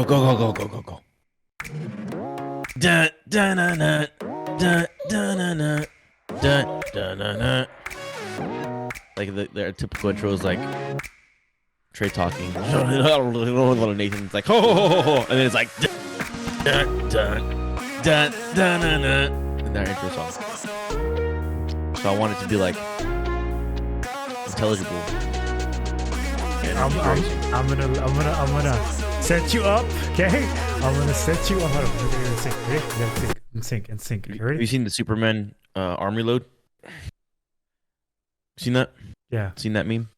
Go. Dun, dun, dun, dun, dun, dun, dun, dun, dun, dun, dun, dun. Like their typical intro is like Trey talking. Nathan's like, ho, ho, ho, ho, ho. And then it's like, dun, dun, dun, dun, dun, dun. And their intro song. So I want it to be like intelligible. I'm gonna set you up, okay? I'm gonna set you up. Hold on, we're gonna sync. Ready? We're gonna sync. You ready? Have you seen the Superman arm reload? Seen that? Yeah. Seen that meme?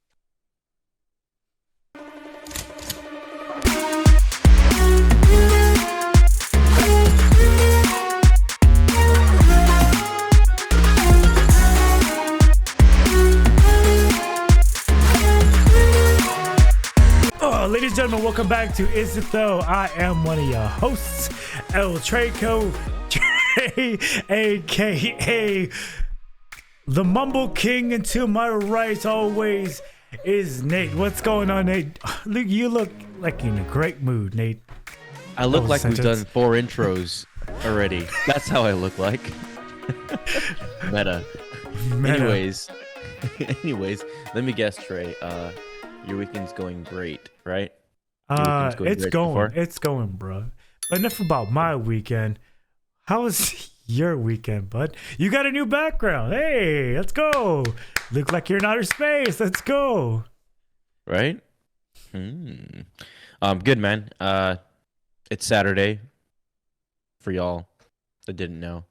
Ladies and gentlemen, welcome back to Is It Though? I am one of your hosts, El Traco, Trey, aka the Mumble King, and to my right always is Nate. What's going on, Nate? Look, you look like in a great mood, Nate. I look like we've done 4 intros already. That's how I look like. Meta. Meta. Anyways, let me guess, Trey. Your weekend's going great, right? It's going, bro. But enough about my weekend. How was your weekend, bud? You got a new background. Hey, let's go. Look like you're in outer space. Let's go. Right? Good, man. It's Saturday for y'all that didn't know.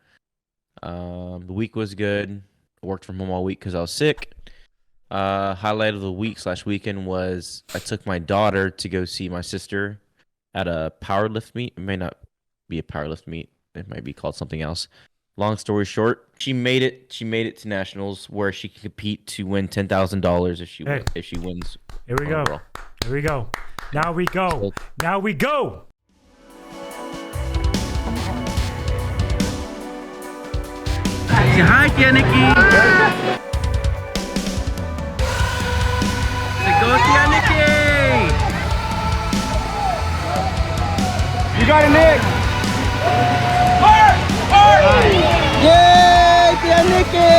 The week was good. I worked from home all week because I was sick. Highlight of the week/weekend was I took my daughter to go see my sister at a powerlift meet. It may not be a powerlift meet. It might be called something else. Long story short, she made it to nationals where she can compete to win $10,000 if she wins. Here we go. Overall. Here we go. Now we go. Now we go. Say hi, Yannicki. Go, Yannicki! You got it, Nick! Hard! Yay, Yannicki!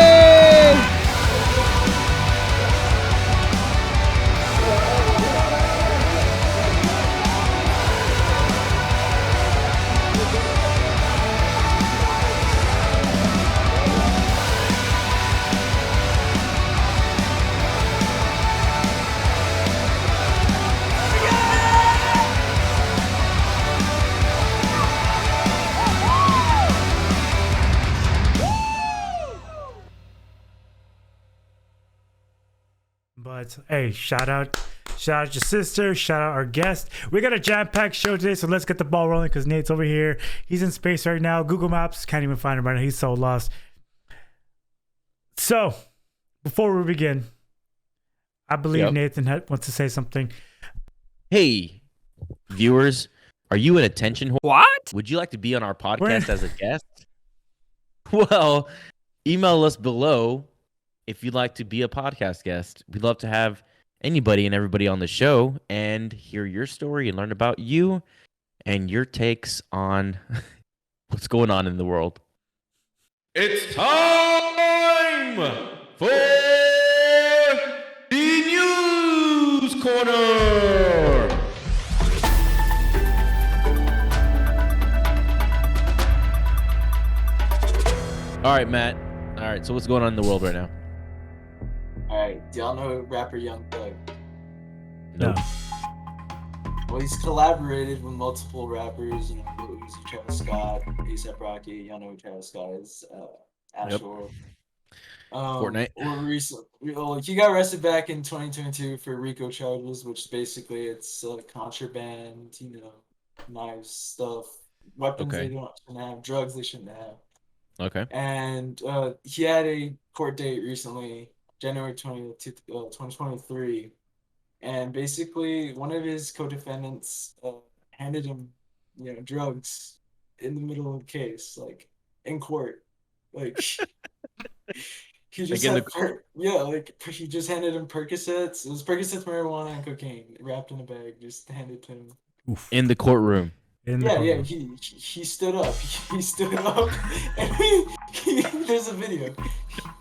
But hey, shout out your sister, shout out our guest. We got a jam-packed show today, so let's get the ball rolling because Nate's over here. He's in space right now. Google Maps can't even find him right now. He's so lost. So, before we begin, I believe Nathan wants to say something. Hey, viewers, are you an attention whore? What? Would you like to be on our podcast as a guest? Well, email us below if you'd like to be a podcast guest. We'd love to have anybody and everybody on the show and hear your story and learn about you and your takes on what's going on in the world. It's time for the News Corner. All right, Matt. All right, so what's going on in the world right now? Alright, do y'all know rapper Young Thug? No. Well, he's collaborated with multiple rappers, you know, Lil Uzi, Travis Scott, A$AP Rocky, y'all know who Travis Scott is, Ashore. Fortnite. He got arrested back in 2022 for RICO charges, which basically it's contraband, you know, knives, stuff, weapons they shouldn't have, drugs they shouldn't have. Okay. And he had a court date recently, January 20th, 2023, and basically one of his co-defendants handed him, you know, drugs in the middle of the case, like in court, like he just he just handed him Percocets. It was Percocets, marijuana, and cocaine wrapped in a bag, just handed to him Oof. In the courtroom. In the Yeah, courtroom. he stood up. He stood up, and there's a video.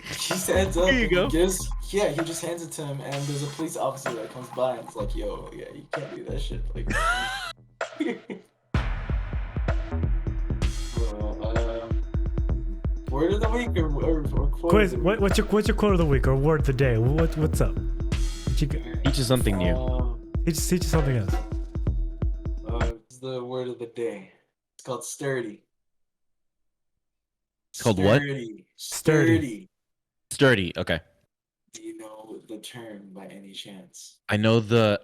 He stands up Here you and go. he just hands it to him, and there's a police officer that comes by and it's like, yo, yeah, you can't do that shit. Like, word of the week or quote Quiz. of the week? What's your quote of the week or word of the day? What's up? What you got? Teach us something new. Teach us something else. It's the word of the day. It's called sturdy. It's called what? Sturdy. Sturdy. Okay. Do you know the term by any chance? I know the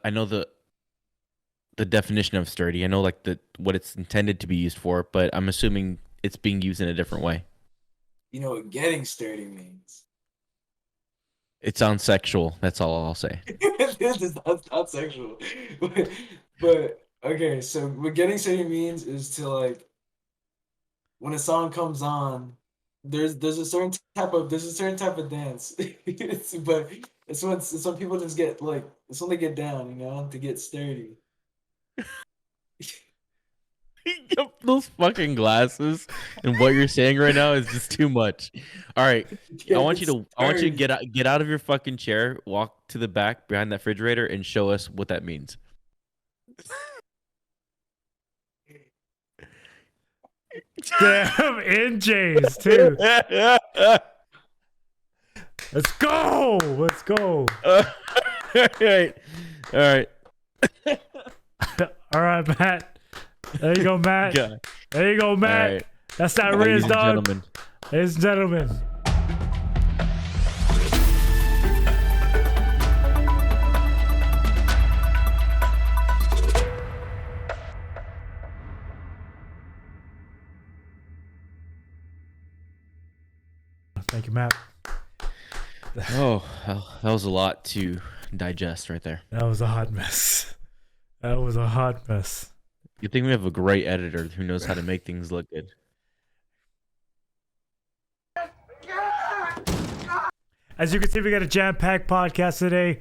definition of sturdy. I know like what it's intended to be used for, but I'm assuming it's being used in a different way. You know what getting sturdy means? It sounds sexual. That's all I'll say. This is not sexual. But okay, so what getting sturdy means is to like when a song comes on, there's a certain type of dance. But it's when people just get like it's when they get down, you know, to get sturdy. Those fucking glasses and what you're saying right now is just too much. All right, I want you to get out of your fucking chair, walk to the back behind that refrigerator, and show us what that means. Damn, NJs too. Let's go. All right. All right, Matt. There you go, Matt. God. There you go, Matt. All right. That's that Ladies Riz, and dog. gentlemen. Ladies and gentlemen. Thank you, Matt. Oh, that was a lot to digest right there. That was a hot mess. You think we have a great editor who knows how to make things look good. As you can see, we got a jam-packed podcast today.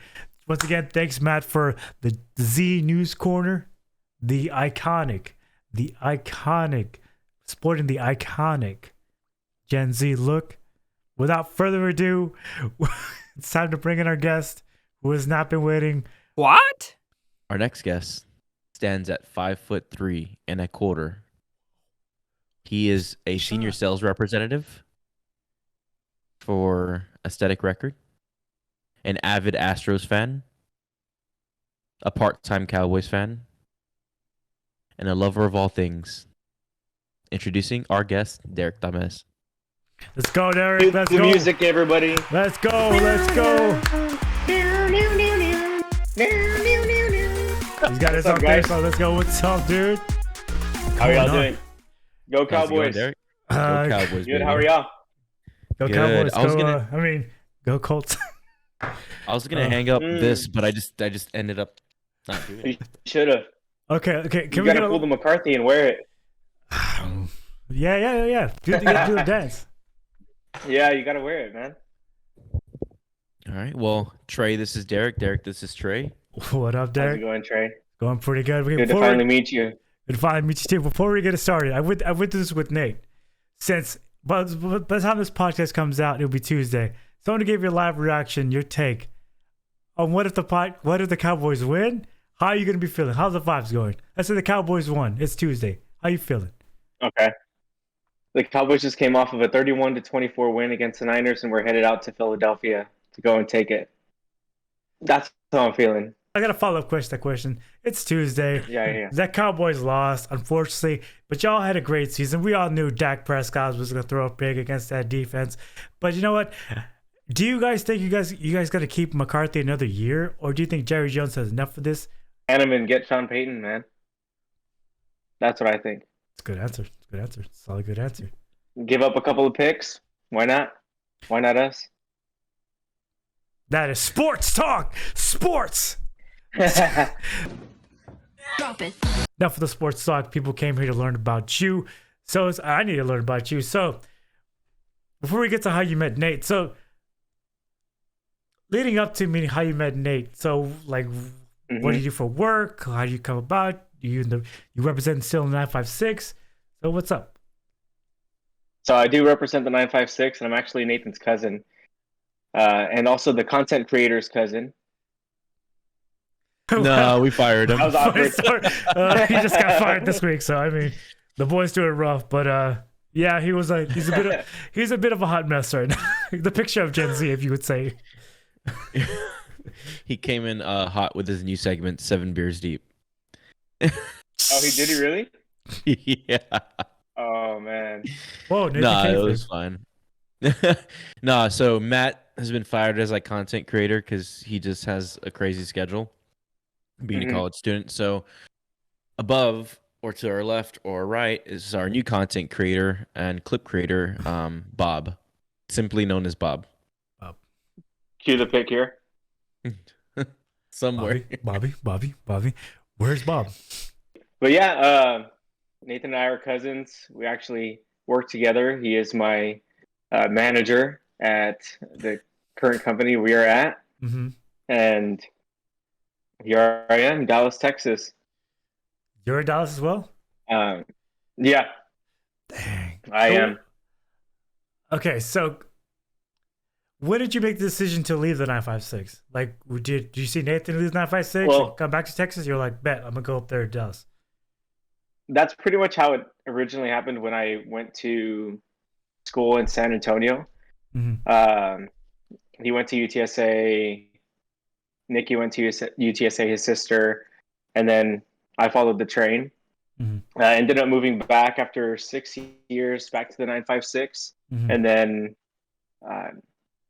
Once again, thanks, Matt, for the Z News Corner. The iconic, sporting the iconic Gen Z look. Without further ado, it's time to bring in our guest who has not been waiting. What? Our next guest stands at 5'3.25". He is a senior sales representative for Aesthetic Record, an avid Astros fan, a part-time Cowboys fan, and a lover of all things. Introducing our guest, Derek Tamez. Let's go, Derek. Let's the go. music, everybody. Let's go. He's got his What's up, up there, guys? so let's go. What's up, dude? How are y'all Going on? doing? Go How's it going, Cowboys. Derek? Uh, Go Cowboys, Good. baby. How are y'all? Go Good. Cowboys. I was Go, gonna- go Colts. I was gonna hang up this, but I just ended up not doing You it. should have. Okay. You Can we gotta get pull the McCarthy and wear it. Yeah. Dude, you gotta do the dance. Yeah, you gotta wear it, man. All right. Well, Trey, this is Derek. Derek, this is Trey. What up, How's it Derek? going, Trey? Going pretty good. Good to finally meet you. Good to finally meet you too. Before we get started, I went through this with Nate. Since by the time this podcast comes out, it'll be Tuesday. So I want to give your live reaction, your take on what if the Cowboys win? How are you gonna be feeling? How's the vibes going? Let's say the Cowboys won. It's Tuesday. How you feeling? Okay. The Cowboys just came off of a 31-24 win against the Niners, and we're headed out to Philadelphia to go and take it. That's how I'm feeling. I got a follow-up question. That question. It's Tuesday. Yeah. That Cowboys lost, unfortunately, but y'all had a great season. We all knew Dak Prescott was going to throw up big against that defense. But you know what? Do you guys think you guys got to keep McCarthy another year, or do you think Jerry Jones has enough of this? Hand him and get Sean Payton, man. That's what I think. It's a good answer. Solid good answer. Give up a couple of picks. Why not? Why not us? That is sports talk. Sports. Drop it. Enough of the sports talk. People came here to learn about you. So I need to learn about you. So before we get to how you met Nate, so leading up to meeting how you met Nate, so like what do you do for work? How do you come about you represent still in 956. So what's up? So I do represent the 956, and I'm actually Nathan's cousin, and also the content creator's cousin. No, we fired him. That was awkward. He just got fired this week, so I mean, the boy's doing rough. But yeah, he's a bit of a hot mess right now. The picture of Gen Z, if you would say. He came in hot with his new segment, 7 Beers Deep. Oh, did he really? Yeah. Oh man. Whoa, Nah, it was fine. Nah, so Matt has been fired as like content creator because he just has a crazy schedule, being a college student. So above or to our left or right is our new content creator and clip creator, Bob, simply known as Bob. Cue the pic here. Somewhere. Bobby. Where's Bob? But yeah, Nathan and I are cousins. We actually work together. He is my manager at the current company we are at. Mm-hmm. And here I am, Dallas, Texas. You're in Dallas as well? Yeah. Dang. I am. Okay, so when did you make the decision to leave the 956? Like, did you see Nathan leave 956 and come back to Texas? You're like, bet, I'm going to go up there to Dallas. That's pretty much how it originally happened when I went to school in San Antonio. Mm-hmm. He went to UTSA. Nikki went to UTSA, his sister. And then I followed the train. Mm-hmm. Ended up moving back after 6 years back to the 956. Mm-hmm. And then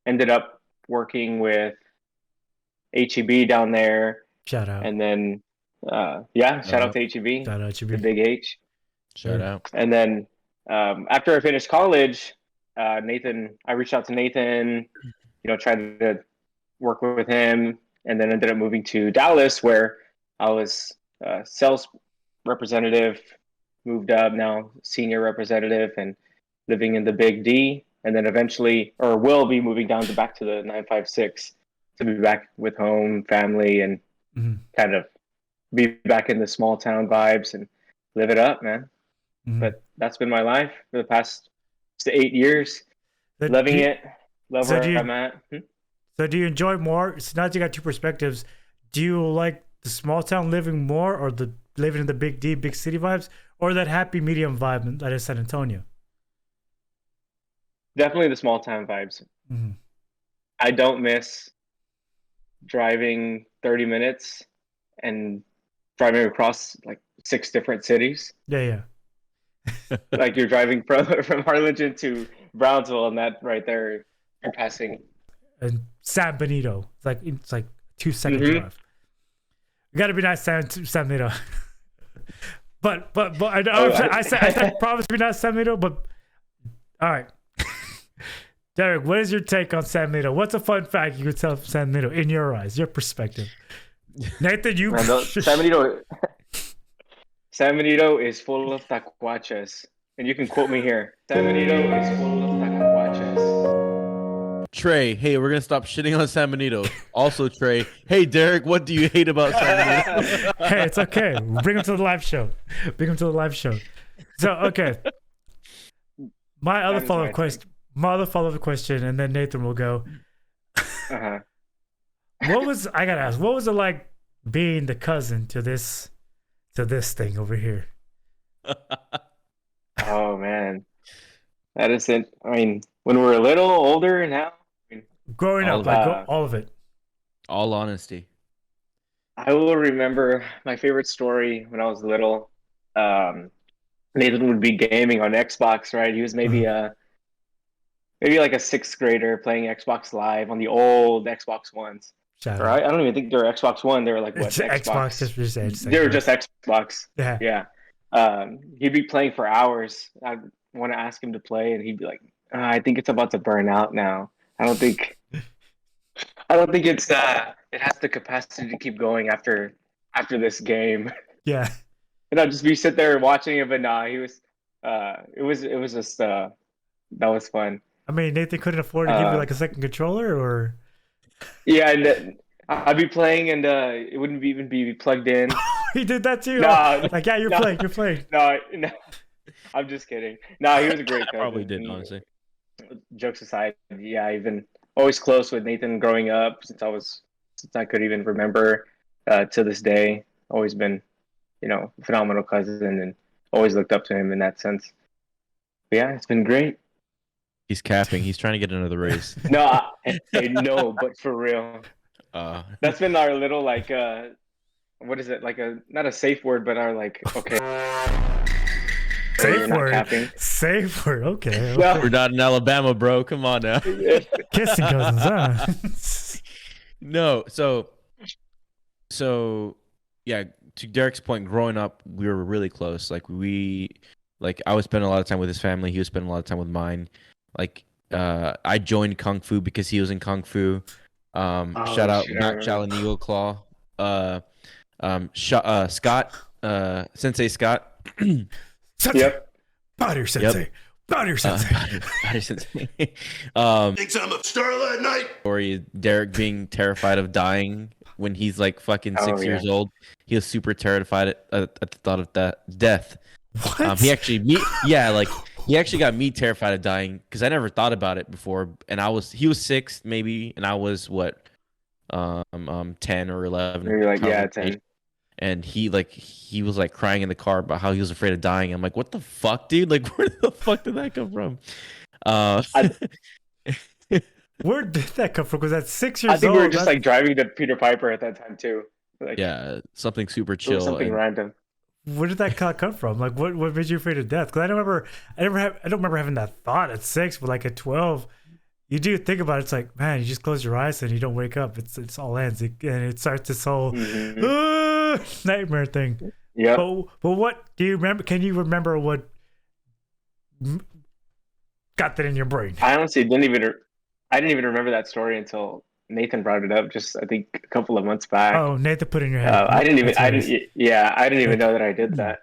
ended up working with HEB down there. Shout out. And then, shout out to HEB. Shout out to the Big H. Shout out. And then after I finished college, I reached out to Nathan, tried to work with him, and then ended up moving to Dallas, where I was sales representative, moved up now senior representative, and living in the Big D. And then eventually, or will be moving down back to the 956 to be back with home, family, and kind of be back in the small town vibes and live it up, man. Mm-hmm. But that's been my life for the past 8 years. Loving it. Love where I'm at. So do you enjoy more? So now that you got two perspectives, do you like the small town living more, or the living in the Big D, big city vibes, or that happy medium vibe that is San Antonio? Definitely the small town vibes. Mm-hmm. I don't miss driving 30 minutes and driving across like 6 different cities. Yeah. Like you're driving from Harlingen to Brownsville, and that right there, you're passing. And San Benito, it's like 2-second drive. You gotta be nice, San Benito. but I said promise to be nice, San Benito. But all right. Derek, what is your take on San Benito? What's a fun fact you could tell San Benito in your eyes, your perspective? Nathan, you. San Benito is full of tacuachas, and you can quote me here. San Benito is full of tacuachas. Trey, hey, we're gonna stop shitting on San Benito. Also, Trey, hey, Derek, what do you hate about San Benito? Hey, it's okay. Bring him to the live show. So, okay. My other follow-up question, and then Nathan will go. I gotta ask, what was it like being the cousin to this thing over here? Oh man, that isn't. I mean, when we were a little older, now growing up, all of it. All honesty, I will remember my favorite story when I was little. Nathan would be gaming on Xbox, right? He was maybe like a 6th grader playing Xbox Live on the old Xbox Ones. Right? I don't even think they were Xbox One. They were like what? Xbox. They were just Xbox. Yeah. He'd be playing for hours. I want to ask him to play, and he'd be like, "I think it's about to burn out now. I don't think it's it has the capacity to keep going after this game." Yeah. And I'd just sit there watching it, but nah, he was. It was just that was fun. I mean, Nathan couldn't afford to give you like a second controller, or. Yeah, and I'd be playing, and it wouldn't even be plugged in. he did that too. No, Like, yeah, you're no. playing. You're playing. No, I'm just kidding. No, he was a great I probably cousin. did, honestly. Jokes aside, yeah, I've been always close with Nathan growing up since I could even remember. To this day, always been, a phenomenal cousin, and always looked up to him in that sense. But yeah, it's been great. He's capping. He's trying to get another raise. No, no, but for real, that's been our little what is it, like not a safe word, but our okay. Safe word. Safe word. Okay. No. We're not in Alabama, bro. Come on now. Kissing cousins, huh? No, so yeah, to Derek's point, growing up, we were really close. Like I would spend a lot of time with his family. He would spend a lot of time with mine. Like, I joined Kung Fu because he was in Kung Fu. Shout out Matt Chow and Eagle Claw. Scott, Sensei Scott. Sensei. Yep. Powder Sensei. Yep. Powder Sensei. Powder Sensei. Thinks I'm a Starlight Knight. Story, Derek being terrified of dying when he's like fucking 6 years old. He was super terrified at the thought of death. What? He actually got me terrified of dying because I never thought about it before. And he was 6 maybe, and I was 10 or 11. Maybe 10. And he was like crying in the car about how he was afraid of dying. I'm like, what the fuck, dude? Like, where the fuck did that come from? Where did that come from? Because at 6 years old, I think we were just driving to Peter Piper at that time too. Yeah, something super chill. Something random. Where did that come from? Like, what made you afraid of death? Because I don't remember having that thought at 6, but like at 12, you do think about it. It's like, man, you just close your eyes and you don't wake up. It's all ends, and it starts this whole nightmare thing. Yeah. But what do you remember? Can you remember what got that in your brain? I honestly didn't even remember that story until Nathan brought it up. Just I think a couple of months back. Oh, Nathan put it in your head. I didn't even know that I did that.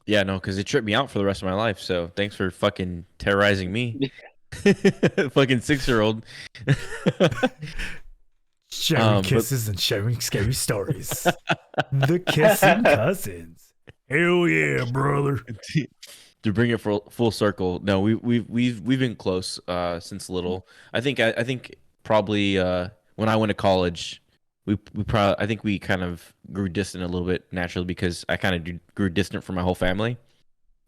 Yeah, no, because it tripped me out for the rest of my life. So thanks for fucking terrorizing me. Fucking 6-year-old. Sharing kisses and sharing scary stories. The Kissing Cousins. Hell yeah, brother. To bring it full circle, no, we've been close since little. I think probably when I went to college, I think we kind of grew distant a little bit naturally because I kind of grew distant from my whole family,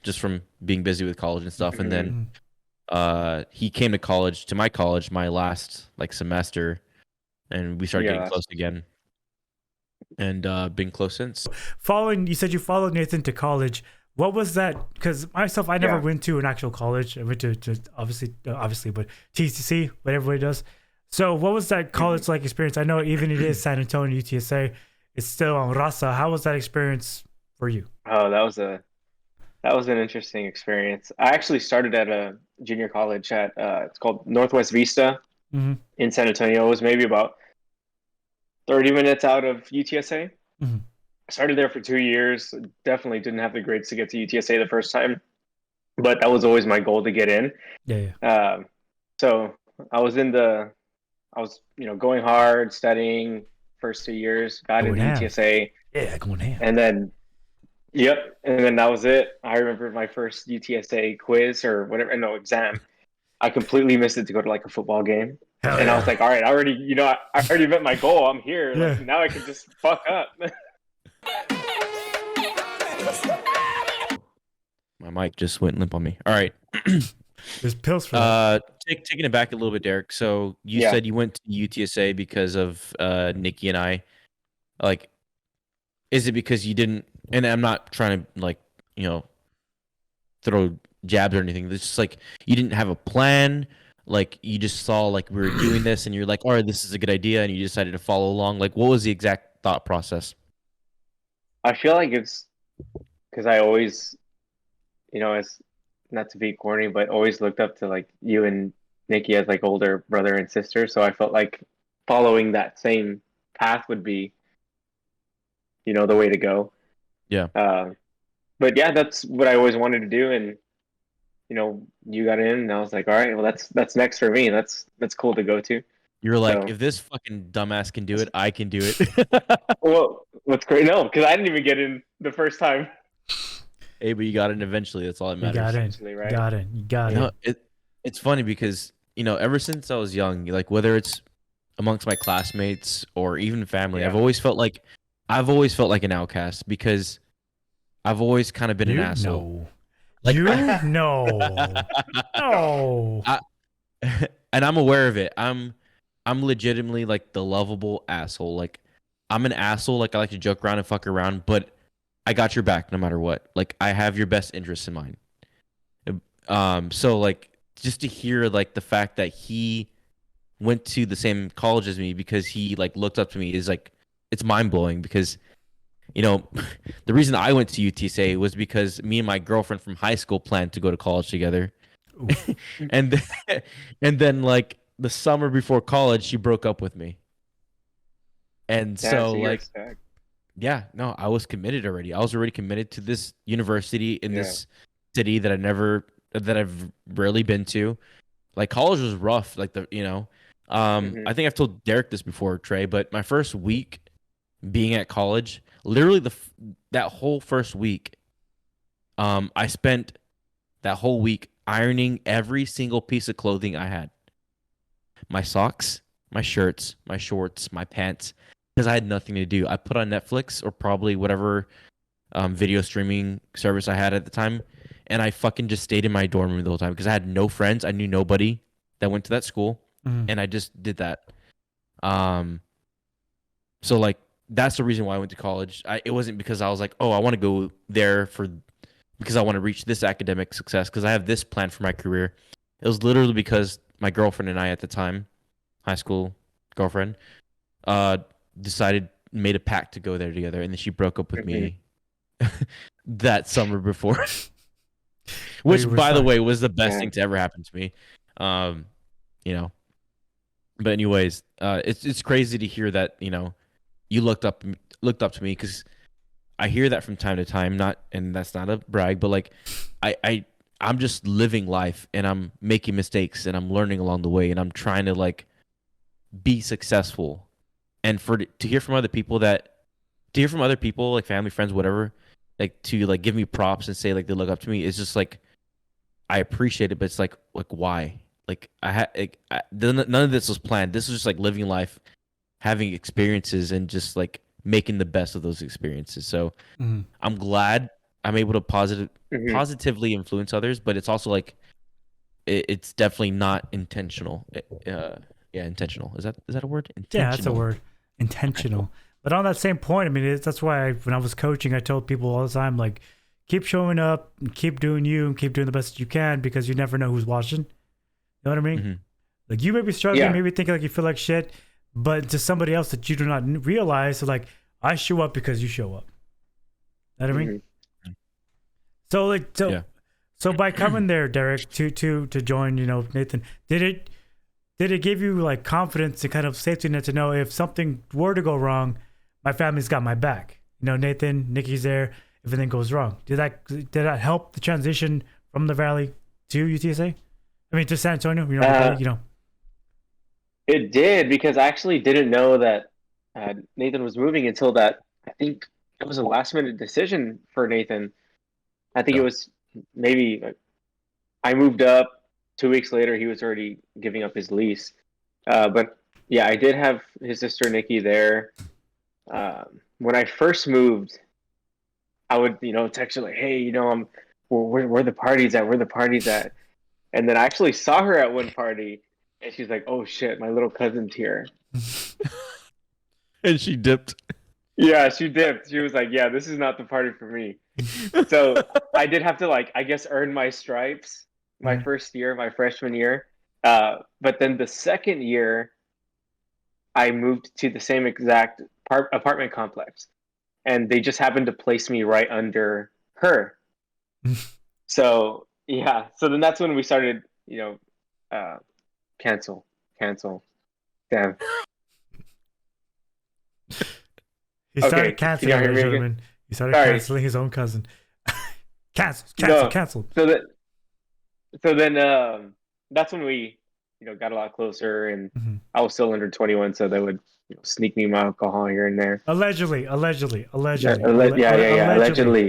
just from being busy with college and stuff. And then he came to my college, my last semester, and we started getting close again, and been close since. You said you followed Nathan to college. What was that? Because myself, I never went to an actual college. I went to obviously, but TCC, what everybody does. So what was that college like experience? I know even it is San Antonio UTSA, it's still on Raza. How was that experience for you? Oh, that was an interesting experience. I actually started at a junior college at it's called Northwest Vista in San Antonio. It was maybe about 30 minutes out of UTSA. Mm-hmm. I started there for 2 years. Definitely didn't have the grades to get to UTSA the first time, but that was always my goal to get in. Yeah. So I was going hard, studying first 2 years, got into UTSA. Yeah, going ham. And then, and then that was it. I remember my first UTSA quiz or whatever, exam. I completely missed it to go to a football game. I was like, all right, I already met my goal. I'm here. Yeah. Now I can just fuck up. My mic just went limp on me. All right. There's pills for that. Taking it back a little bit, Derek. So you said you went to UTSA because of Nikki and I. Is it because you didn't? And I'm not trying to throw jabs or anything. It's just you didn't have a plan. You just saw we were doing this, and you're like, all right, this is a good idea, and you decided to follow along. What was the exact thought process? I feel like it's because I always, as not to be corny, but always looked up to you and Nikki as older brother and sister. So I felt like following that same path would be, the way to go. Yeah. But yeah, that's what I always wanted to do. And, you got in and I was like, all right, well, that's next for me. That's cool to go to. You're like, So, if this fucking dumbass can do it, I can do it. well, what's great? No, because I didn't even get in the first time. Hey, but you got in eventually. That's all that You matters. got in. Actually, right? Got in. You got No, in. it's funny because ever since I was young, like whether it's amongst my classmates or even family, Yeah. I've always felt like an outcast because I've always kind of been an You asshole. know. Like, You know. No. And I'm aware of it. I'm legitimately like the lovable asshole. Like I'm an asshole. Like I like to joke around and fuck around, but I got your back no matter what. Like I have your best interests in mind. So like just to hear like the fact that he went to the same college as me because he like looked up to me is like it's mind blowing because the reason I went to UTSA was because me and my girlfriend from high school planned to go to college together. and then, and then like the summer before college she broke up with me. And Yeah, so you're like stuck. yeah, no, I was committed already. I was already committed to this university in this city that I've rarely been to. Like college was rough, like I think I've told Derek this before, Trey, but my first week being at college, literally that whole first week, I spent that whole week ironing every single piece of clothing I had. My socks, my shirts, my shorts, my pants, because I had nothing to do. I put on Netflix or probably whatever video streaming service I had at the time, and I fucking just stayed in my dorm room the whole time because I had no friends. I knew nobody that went to that school, and I just did that. So like that's the reason why I went to college. It wasn't because I was like, oh, I want to go there because I want to reach this academic success because I have this plan for my career. It was literally because my girlfriend and I at the time, high school girlfriend, made a pact to go there together, and then she broke up with me that summer before, which by the way was the best thing to ever happen to me. But anyways, it's crazy to hear that you looked up to me because I hear that from time to time. And that's not a brag, but like I'm just living life and I'm making mistakes and I'm learning along the way and I'm trying to like be successful. And to hear from other people like family, friends, whatever, like to like give me props and say like they look up to me, it's just like I appreciate it, but it's like why? Like none of this was planned. This was just like living life, having experiences, and just like making the best of those experiences. So I'm glad I'm able to positively influence others, but it's also like it's definitely not intentional. Intentional. Is that a word? Yeah, that's a word. Intentional. Okay, cool. But on that same point, I mean, that's why when I was coaching, I told people all the time, like, keep showing up and keep doing you and keep doing the best you can because you never know who's watching. You know what I mean? Like, you may be struggling, maybe thinking like you feel like shit, but to somebody else that you do not realize, so like, I show up because you show up. You know what I mean? So by coming there, Derek, to join, Nathan, did it give you like confidence and kind of safety net to know if something were to go wrong, my family's got my back? Nathan, Nikki's there if anything goes wrong. Did that help the transition from the Valley to UTSA? I mean, to San Antonio, It did, because I actually didn't know that Nathan was moving until that. I think it was a last minute decision for Nathan. I think it was maybe I moved up 2 weeks later. He was already giving up his lease. But yeah, I did have his sister Nikki there. When I first moved, I would text her like, hey, where the party's at? Where the party's at? And then I actually saw her at one party, and she's like, oh shit, my little cousin's here. And she dipped. Yeah, she dipped. She was like, yeah, this is not the party for me. So I did have to, like, I guess, earn my stripes my first year, my freshman year. But then the second year, I moved to the same exact apartment complex. And they just happened to place me right under her. So, yeah. So then that's when we started, cancel. Damn. He started canceling, ladies and gentlemen. He started canceling his own cousin. Cancel. So then that's when we got a lot closer, and Mhm. I was still under 21, so they would sneak me my alcohol here and there. Allegedly. Yeah, allegedly,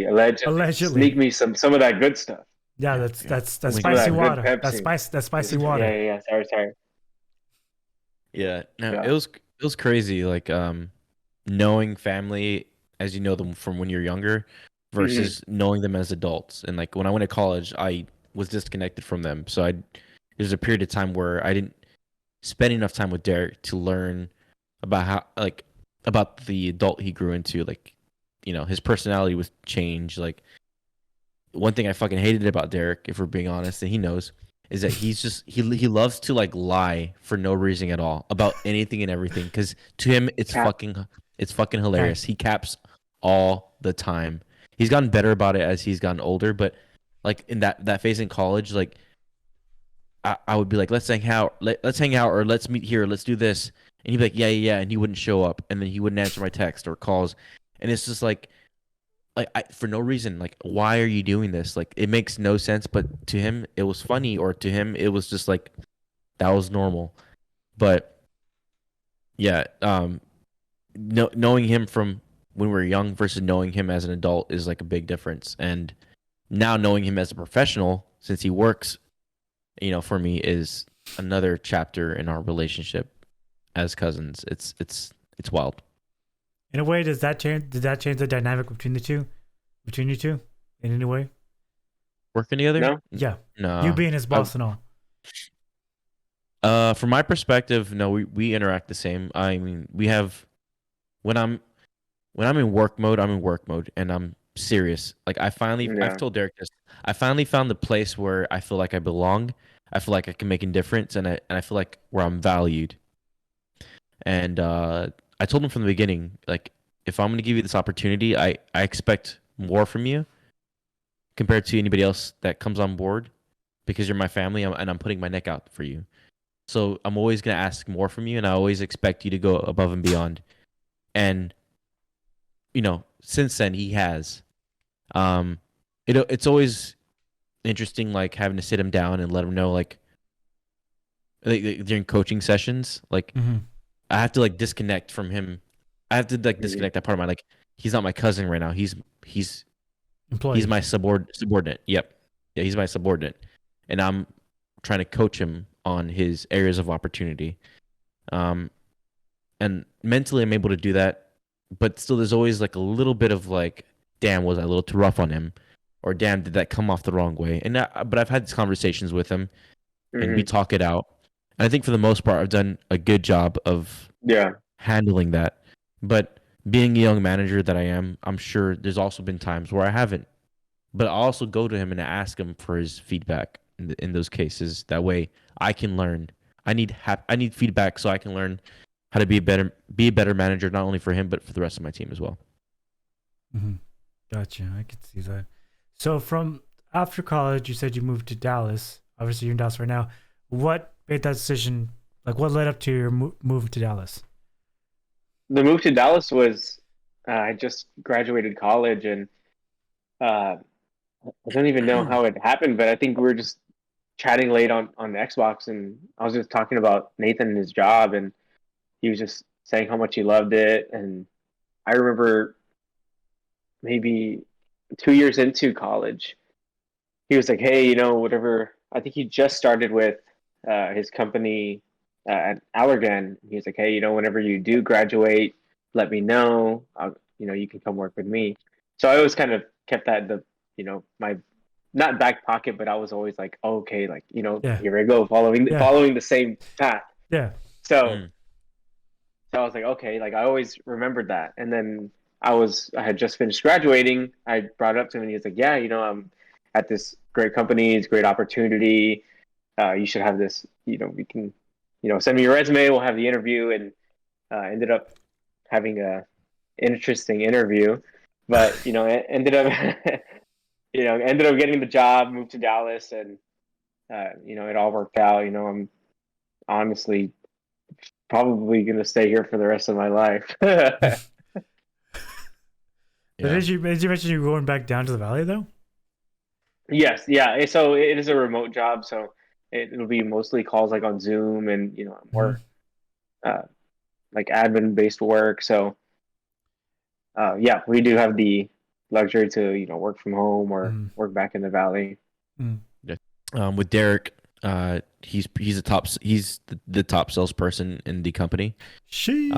Allegedly. sneak me some of that good stuff. Yeah, Yeah, that's some of spicy that good water. Pepsi. That's spicy Yeah, water. yeah. Sorry. Yeah, no, Yeah. it was crazy. Like knowing family as you know them from when you're younger Mhm. versus knowing them as adults. And like when I went to college, I was disconnected from them. So there's a period of time where I didn't spend enough time with Derek to learn about how like about the adult he grew into. Like, his personality was changed. Like one thing I fucking hated about Derek, if we're being honest, and he knows, is that he's just he loves to like lie for no reason at all about anything and everything. Because to him, Cap. it's fucking hilarious. He caps all the time. He's gotten better about it as he's gotten older, but like in that phase in college, like I would be like, let's hang out, let's hang out, or let's meet here, let's do this, and he'd be like, yeah, yeah, yeah, and he wouldn't show up, and then he wouldn't answer my text or calls, and it's just like for no reason, like why are you doing this? Like it makes no sense, but to him it was funny, or to him it was just like that was normal. But yeah, knowing him from when we were young versus knowing him as an adult is like a big difference. And now knowing him as a professional, since he works, for me is another chapter in our relationship as cousins. It's wild. In a way, did that change the dynamic between you two in any way? Working together? No. Yeah. No. You being his boss and all. From my perspective, no, we interact the same. I mean, we have when I'm in work mode, I'm in work mode, and I'm serious. Like I've Yeah. told Derek this. I finally found the place where I feel like I belong. I feel like I can make a difference, and I feel like where I'm valued. And I told him from the beginning, like if I'm going to give you this opportunity, I expect more from you compared to anybody else that comes on board because you're my family and I'm putting my neck out for you. So I'm always going to ask more from you, and I always expect you to go above and beyond. And since then he has. It's always interesting, like having to sit him down and let him know, like during coaching sessions, like Mm-hmm. I have to like disconnect from him. I have to like disconnect that part of my like he's not my cousin right now. He's Employee. he's my subordinate. Yep. Yeah, he's my subordinate. And I'm trying to coach him on his areas of opportunity. And mentally I'm able to do that, but still there's always like a little bit of like, damn, was I a little too rough on him? Or damn, did that come off the wrong way? But I've had these conversations with him and we talk it out. And I think for the most part I've done a good job of handling that. But being a young manager that I am, I'm sure there's also been times where I haven't. But I'll also go to him and ask him for his feedback in those cases. That way I can learn. I need feedback so I can learn how to be a better manager, not only for him but for the rest of my team as well. Mm-hmm. Gotcha. I could see that. So from after college, you said you moved to Dallas. Obviously, you're in Dallas right now. What made that decision? Like, what led up to your move to Dallas? The move to Dallas was I just graduated college, and I don't even know how it happened, but I think we were just chatting late on the Xbox, and I was just talking about Nathan and his job, and he was just saying how much he loved it. And I remember maybe 2 years into college, he was like, "Hey, whatever." I think he just started with his company at Allergan. He was like, "Hey, whenever you do graduate, let me know. You can come work with me." So I always kind of kept that in my not back pocket, but I was always like, oh, "Okay, like Yeah. here I go, following the same path." Yeah. So I was like, okay, like I always remembered that. And then I had just finished graduating. I brought it up to him, and he was like, "Yeah, I'm at this great company. It's a great opportunity. You should have this. We can, send me your resume. We'll have the interview." And ended up having a interesting interview, but ended up, ended up getting the job, moved to Dallas, and it all worked out. I'm honestly probably going to stay here for the rest of my life. But did you mention you were going back down to the valley though? Yes, yeah. So it is a remote job, so it'll be mostly calls like on Zoom and more like admin based work. So yeah, we do have the luxury to work from home or work back in the valley. With Derek, he's the top salesperson in the company. He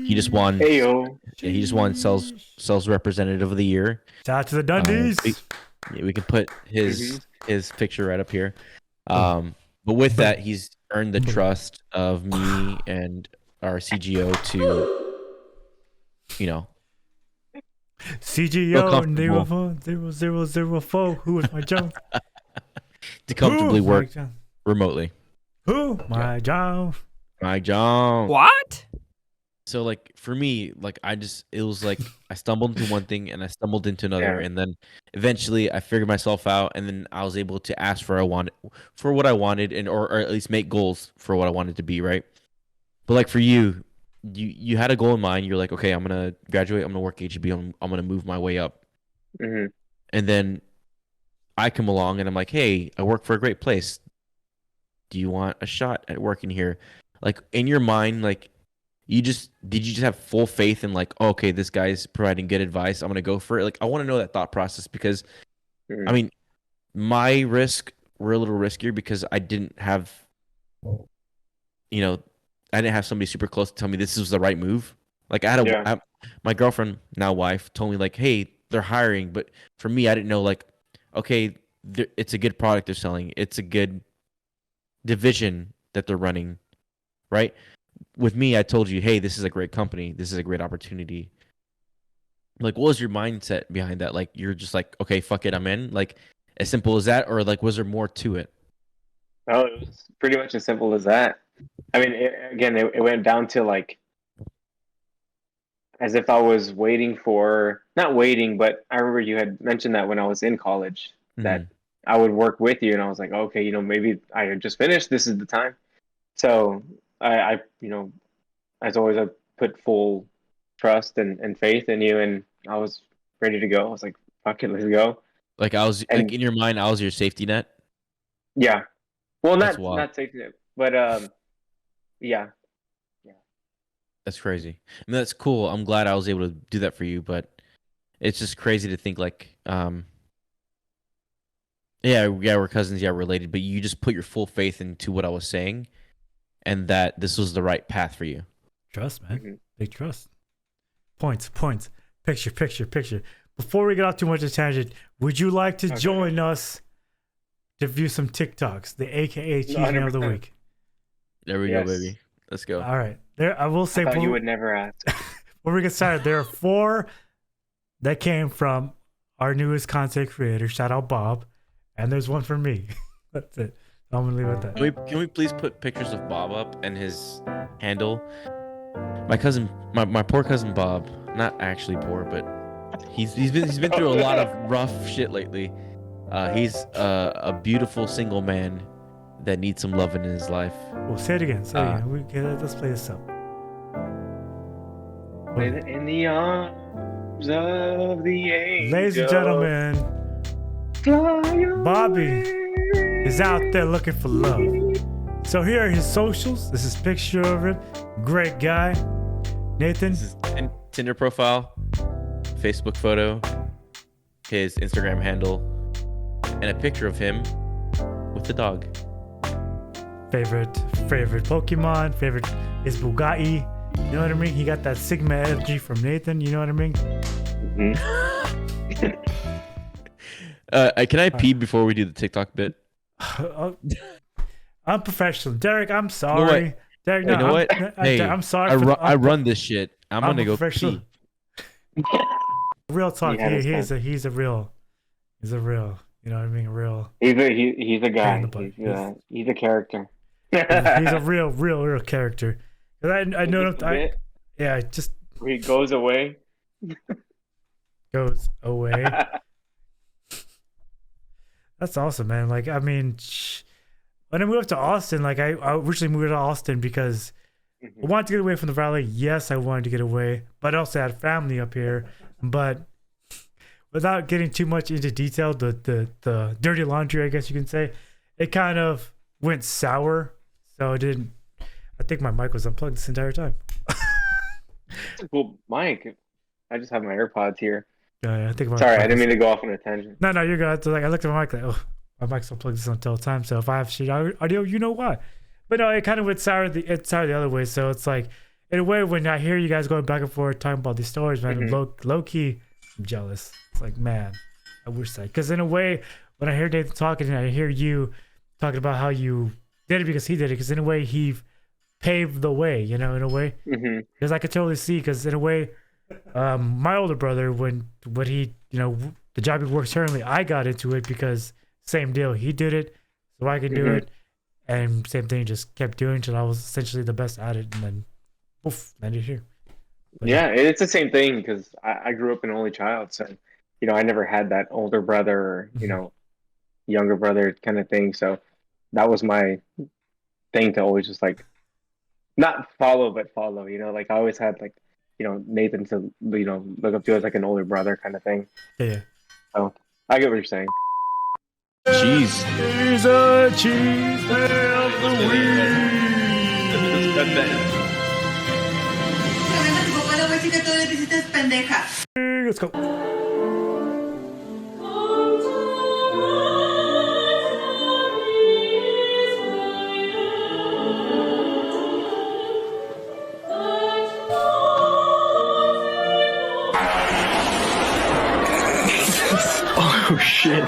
just won. Heyo. Yeah, he just won sales representative of the year. Shout out to the Dundies. We can put his picture right up here. But with that, he's earned the trust of me and our CGO to, CGO 00004. Who is my Jones? to comfortably work remotely. Who? My John. My John. What? So like for me, like it was like I stumbled into one thing and I stumbled into another, and then eventually I figured myself out, and then I was able to ask for what I wanted, and or at least make goals for what I wanted to be, right? But like for you had a goal in mind. You're like, okay, I'm gonna graduate. I'm gonna work HEB. I'm gonna move my way up. Mm-hmm. And then I come along and I'm like, hey, I work for a great place. Do you want a shot at working here? Like in your mind, like did you just have full faith in like, oh, okay, this guy's providing good advice, I'm gonna go for it? Like I want to know that thought process because, I mean, my risks were a little riskier because I didn't have, I didn't have somebody super close to tell me this was the right move. Like I had my girlfriend, now wife, told me like, hey, they're hiring, but for me, I didn't know like, okay, it's a good product they're selling, it's a good division that they're running, right? With me, I told you, hey, this is a great company, this is a great opportunity. Like, what was your mindset behind that? Like, you're just like, okay, fuck it, I'm in. Like, as simple as that, or like, was there more to it? Oh, it was pretty much as simple as that. I mean, it went down to like, as if I was not waiting, but I remember you had mentioned that when I was in college that I would work with you, and I was like, okay, maybe I just finished. This is the time. So I as always, I put full trust and faith in you, and I was ready to go. I was like, fuck it, let's go. Like like in your mind, I was your safety net. Yeah. Well, That's not safety net, but yeah. That's crazy. I mean, that's cool. I'm glad I was able to do that for you, but it's just crazy to think like, yeah, we're cousins, yeah, we're related, but you just put your full faith into what I was saying, and that this was the right path for you. Trust, man. Big trust. Points. Picture. Before we get off too much of a tangent, would you like to join us to view some TikToks, the AKA Chisme of the Week? There we go, baby. Let's go. All right. I will say, I thought you would never ask. Before we get started, there are 4 that came from our newest content creator. Shout out Bob, and there's one for me. That's it. I'm gonna leave it at that. Can we please put pictures of Bob up and his handle? My cousin, my poor cousin Bob, not actually poor, but he's been through a lot of rough shit lately. He's a beautiful single man that needs some love in his life. Well, say it again. Let's play this up. In the arms of the angel. Ladies and gentlemen, Bobby is out there looking for love. So here are his socials. This is a picture of him. Great guy. Nathan. This is Tinder profile, Facebook photo, his Instagram handle, and a picture of him with the dog. Favorite Pokemon, favorite is Bugatti. You know what I mean? He got that Sigma energy from Nathan. You know what I mean? Can I pee before we do the TikTok bit? I'm professional. Derek, I'm sorry. Derek, you know what? Hey, I'm sorry. I run this shit. I'm gonna go pee. Real talk. He's a real. You know what I mean? He's a guy. He's a character. He's a real character. I know that. Yeah, just he goes away. That's awesome, man. Like, I mean, when I moved to Austin, like I originally moved to Austin because I wanted to get away from the valley. Yes, I wanted to get away, but I also had family up here. But without getting too much into detail, the dirty laundry, I guess you can say, it kind of went sour, so it didn't. I think my mic was unplugged this entire time. Well, Mike, I just have my AirPods here. I think my Sorry, mic I didn't was- mean to go off on a tangent. No, you're good. So, like, I looked at my mic like, oh, my mic's unplugged this entire time. So if I have shit audio, you know why. But no, it kind of went sour. It's sour the other way. So it's like, in a way, when I hear you guys going back and forth talking about these stories, man, low key, I'm jealous. It's like, man, I wish that. Because in a way, when I hear Nathan talking, and I hear you talking about how you did it because he did it. Because in a way, he paved the way. You know, in a way, because I could totally see. Because in a way, my older brother, when he, you know, the job he works currently, I got into it because same deal. He did it, so I could do it. And same thing, just kept doing until I was essentially the best at it, and then, poof, landed here. But Yeah, it's the same thing because I grew up an only child, so you know I never had that older brother or you know younger brother kind of thing. So that was my thing to always just like not follow but follow. You know, like I always had like you know Nathan to you know look up to as like an older brother kind of thing. yeah. So I get what you're saying. Cheese. He's a cheese of the Let's go. Oh shit.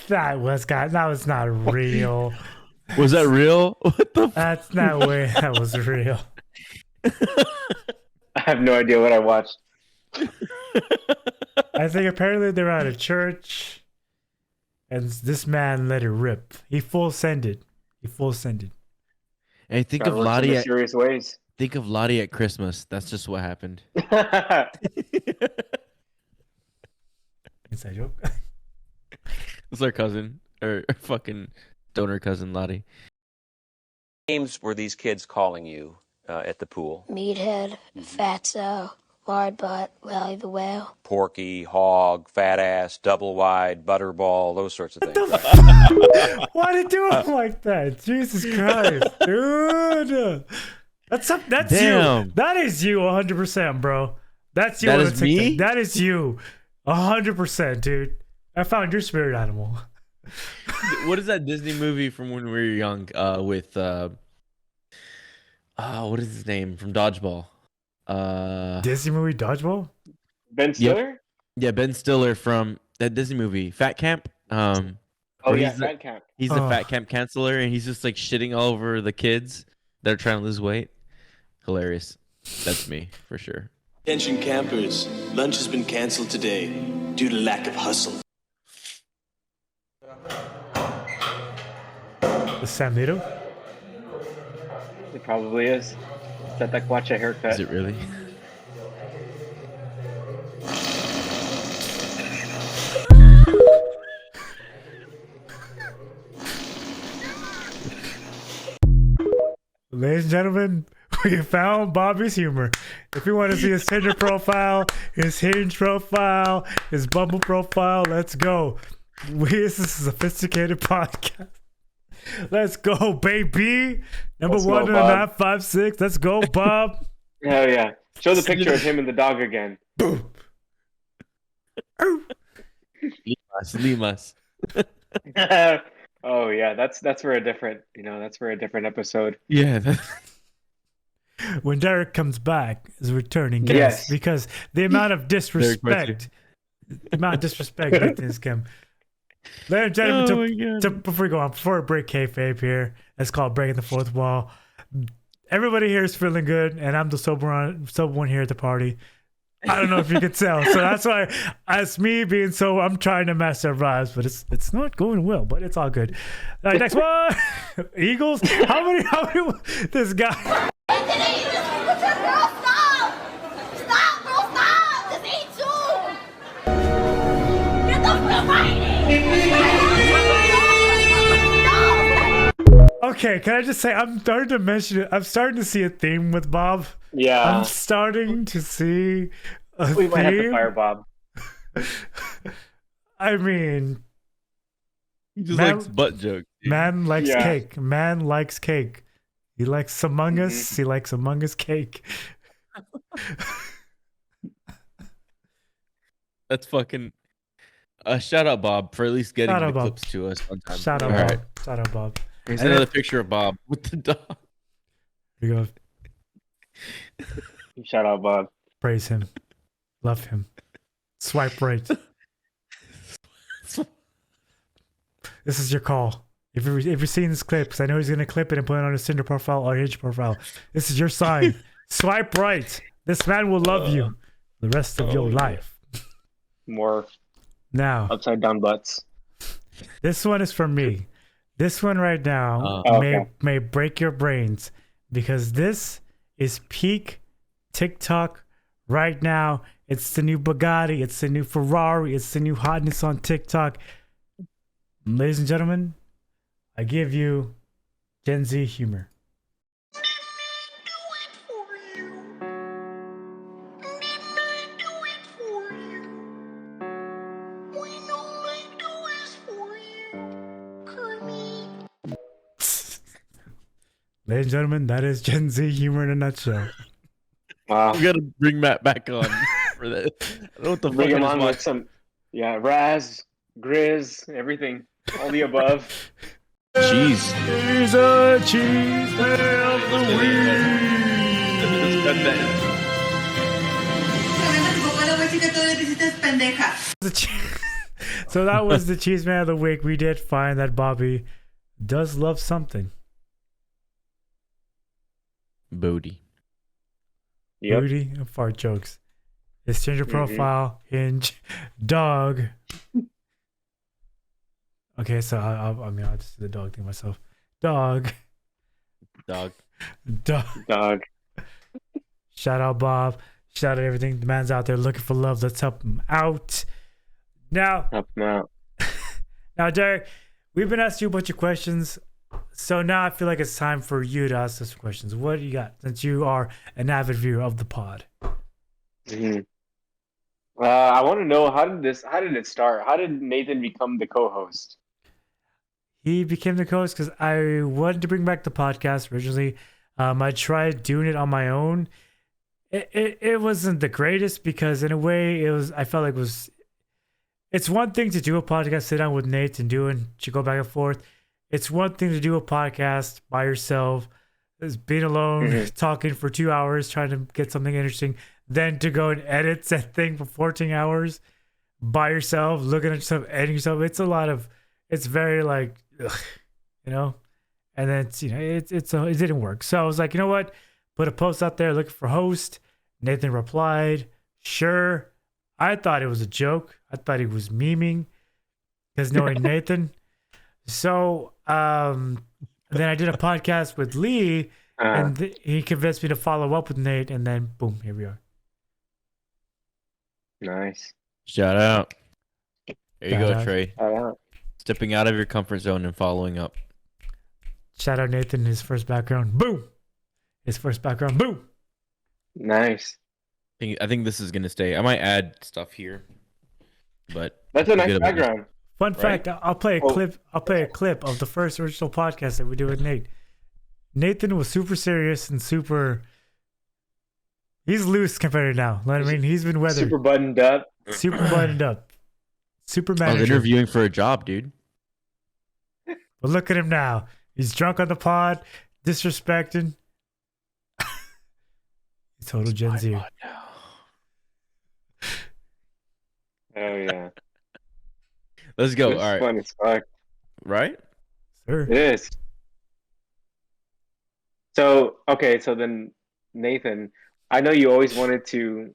That was not real. Was that real? What the? That's not way that was real. I have no idea what I watched. I think apparently they were at a church, and this man let it rip. He full sended. Hey, think God of works in Lottie. mysterious ways. Think of Lottie at Christmas. That's just what happened. Inside joke. It's our cousin or fucking donor cousin Lottie. Names were these kids calling you at the pool? Meathead, Fatso, Lard Butt, Wally the Whale. Porky, Hog, Fat Ass, Double Wide, Butterball, those sorts of things. Why did you do it like that? Jesus Christ, dude. That's Damn. you. That is you 100%, bro. That's you. That on is the TikTok. me? That is you 100%, dude. I found your spirit animal. What is that Disney movie from when we were young? With what is his name from Dodgeball? Disney movie Dodgeball? Ben Stiller? Yeah, Ben Stiller from that Disney movie, Fat Camp. Oh where yeah, he's the- Fat Camp. He's the Oh. fat camp counselor, and he's just like shitting all over the kids that are trying to lose weight. Hilarious. That's me for sure. Attention campers, lunch has been canceled today due to lack of hustle. The Sam Nito? It probably is. That Taquacha haircut. Is it really? Ladies and gentlemen, we found Bobby's humor. If you want to see his Tinder profile, his Hinge profile, his Bumble profile, let's go. This is a sophisticated podcast. Let's go, baby. Number Let's go, 1 in the Bob. 956. Let's go, Bob. Hell yeah. Show the picture of him and the dog again. Limas. Oh yeah, that's for a different episode. Yeah. When Derek comes back as a returning guest, Yes. because the amount of disrespect, Nathan's come. Ladies and gentlemen, Oh my God. before we go on, before we break kayfabe here, it's called breaking the fourth wall. Everybody here is feeling good, and I'm the sober one here at the party. I don't know if you can tell, so that's why, as me being sober, I'm trying to match their vibes, but it's not going well. But it's all good. All right, next one, Eagles. How many? This guy. Anthony, what's your girl? Stop! Stop, bro, stop! This ain't you! Get the fuck No! Okay, can I just say I'm starting to mention it. I'm starting to see a theme with Bob. Yeah. I'm starting to see a We might have to theme. fire Bob. I mean, just Man- likes butt jokes. Dude. Man likes Yeah. cake. Man likes cake. He likes Among Us. He likes Among Us cake. That's fucking. Shout out Bob for at least getting Shout the out, Bob. clips to us on time. Shout out, All Bob. right. Shout out, Bob. Here's And another then- picture of Bob with the dog. Here you go. Shout out, Bob. Praise him. Love him. Swipe right. This is your call. If you're seeing this clip, because I know he's gonna clip it and put it on his Tinder profile or Hinge profile. This is your sign. Swipe right. This man will love you the rest of your life. More Now, upside down butts. this one is for me. This one right now Okay. may break your brains because this is peak TikTok right now. It's the new Bugatti. It's the new Ferrari. It's the new hotness on TikTok. Ladies and gentlemen, I give you Gen Z humor. Ladies and gentlemen, that is Gen Z humor in a nutshell. Wow. We gotta bring Matt back on for that. I don't know what the Bring fuck him I just on with watched. some, Raz, Grizz, everything, all the above. Cheese. He's a cheese of the week. So that was the cheese man of the week. We did find that Bobby does love something. Booty. Yep. Booty and fart jokes. His Tinder profile, Hinge, dog. Okay, so I'll just do the dog thing myself. Dog. Dog. Dog. Shout out Bob. Shout out everything. The man's out there looking for love. Let's help him out. Now, Up and out. Now, Derek, we've been asking you a bunch of questions. So now I feel like it's time for you to ask us questions. What do you got? Since you are an avid viewer of the pod. I want to know how did it start? How did Nathan become the co-host? He became the host because I wanted to bring back the podcast originally. I tried doing it on my own. It wasn't the greatest because in a way I felt like it's one thing to do a podcast, sit down with Nate and to go back and forth. It's one thing to do a podcast by yourself, just being alone, talking for 2 hours, trying to get something interesting, then to go and edit that thing for 14 hours by yourself, looking at yourself, editing yourself. It's very like, ugh, and then it didn't work. So I was like, you know what? Put a post out there looking for host. Nathan replied, sure. I thought it was a joke. I thought he was memeing because knowing Nathan. So then I did a podcast with Lee and he convinced me to follow up with Nate, and then boom, here we are. Nice. Shout out. There you Shout go, out. Trey. Shout out. Stepping out of your comfort zone and following up. Shout out Nathan, his first background. Boom. His first background. Boom. Nice. I think this is gonna stay. I might add stuff here, but That's a I'm nice good about it. background. Fun Right. fact, I'll play a clip. I'll play a clip of the first original podcast that we did with Nate. Nathan was super serious and he's loose compared to now. You know what I mean? He's been weathered. Super buttoned up. Super buttoned up. Super I was manager. interviewing for a job, dude. But look at him now. He's drunk on the pod, disrespecting. He's total Gen Z. Oh yeah. Let's go. It's All right. fun as fuck. Right? Sure. It is. So okay, so then Nathan, I know you always wanted to,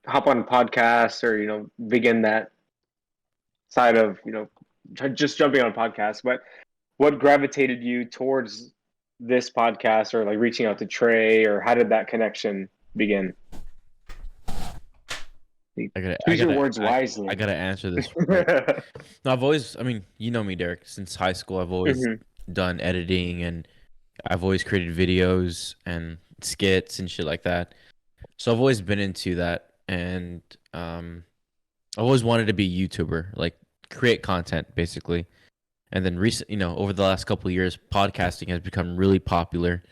hop on podcasts or begin that side of just jumping on podcasts. But what gravitated you towards this podcast, or like reaching out to Trey, or how did that connection begin? Choose your words wisely. I gotta answer this. Right. No, I've always. I mean, you know me, Derek. Since high school, I've always done editing, and I've always created videos and skits and shit like that. So I've always been into that, and I've always wanted to be a YouTuber, like create content basically. And then over the last couple of years, podcasting has become really popular.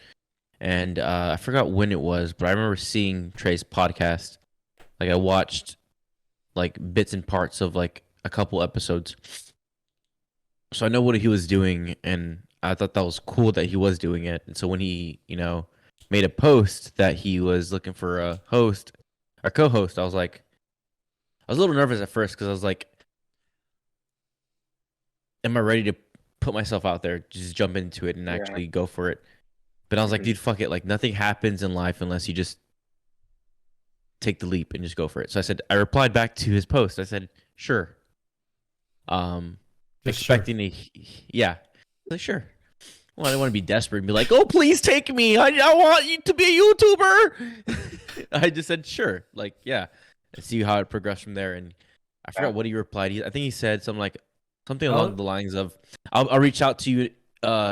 And I forgot when it was, but I remember seeing Trey's podcast. Like I watched like bits and parts of like a couple episodes. So I know what he was doing, and I thought that was cool that he was doing it. And so when he, made a post that he was looking for a host or co-host, I was a little nervous at first because I was like, am I ready to put myself out there, just jump into it and actually go for it? But I was like, dude, fuck it. Like nothing happens in life unless you just take the leap and just go for it. So I replied back to his post. I said, sure. Expecting yeah. I was like, sure. Well, I didn't want to be desperate and be like, oh, please take me. I want you to be a YouTuber. I just said, sure. Like, yeah. And see how it progressed from there. And I forgot what he replied. I think he said something along the lines of, I'll reach out to you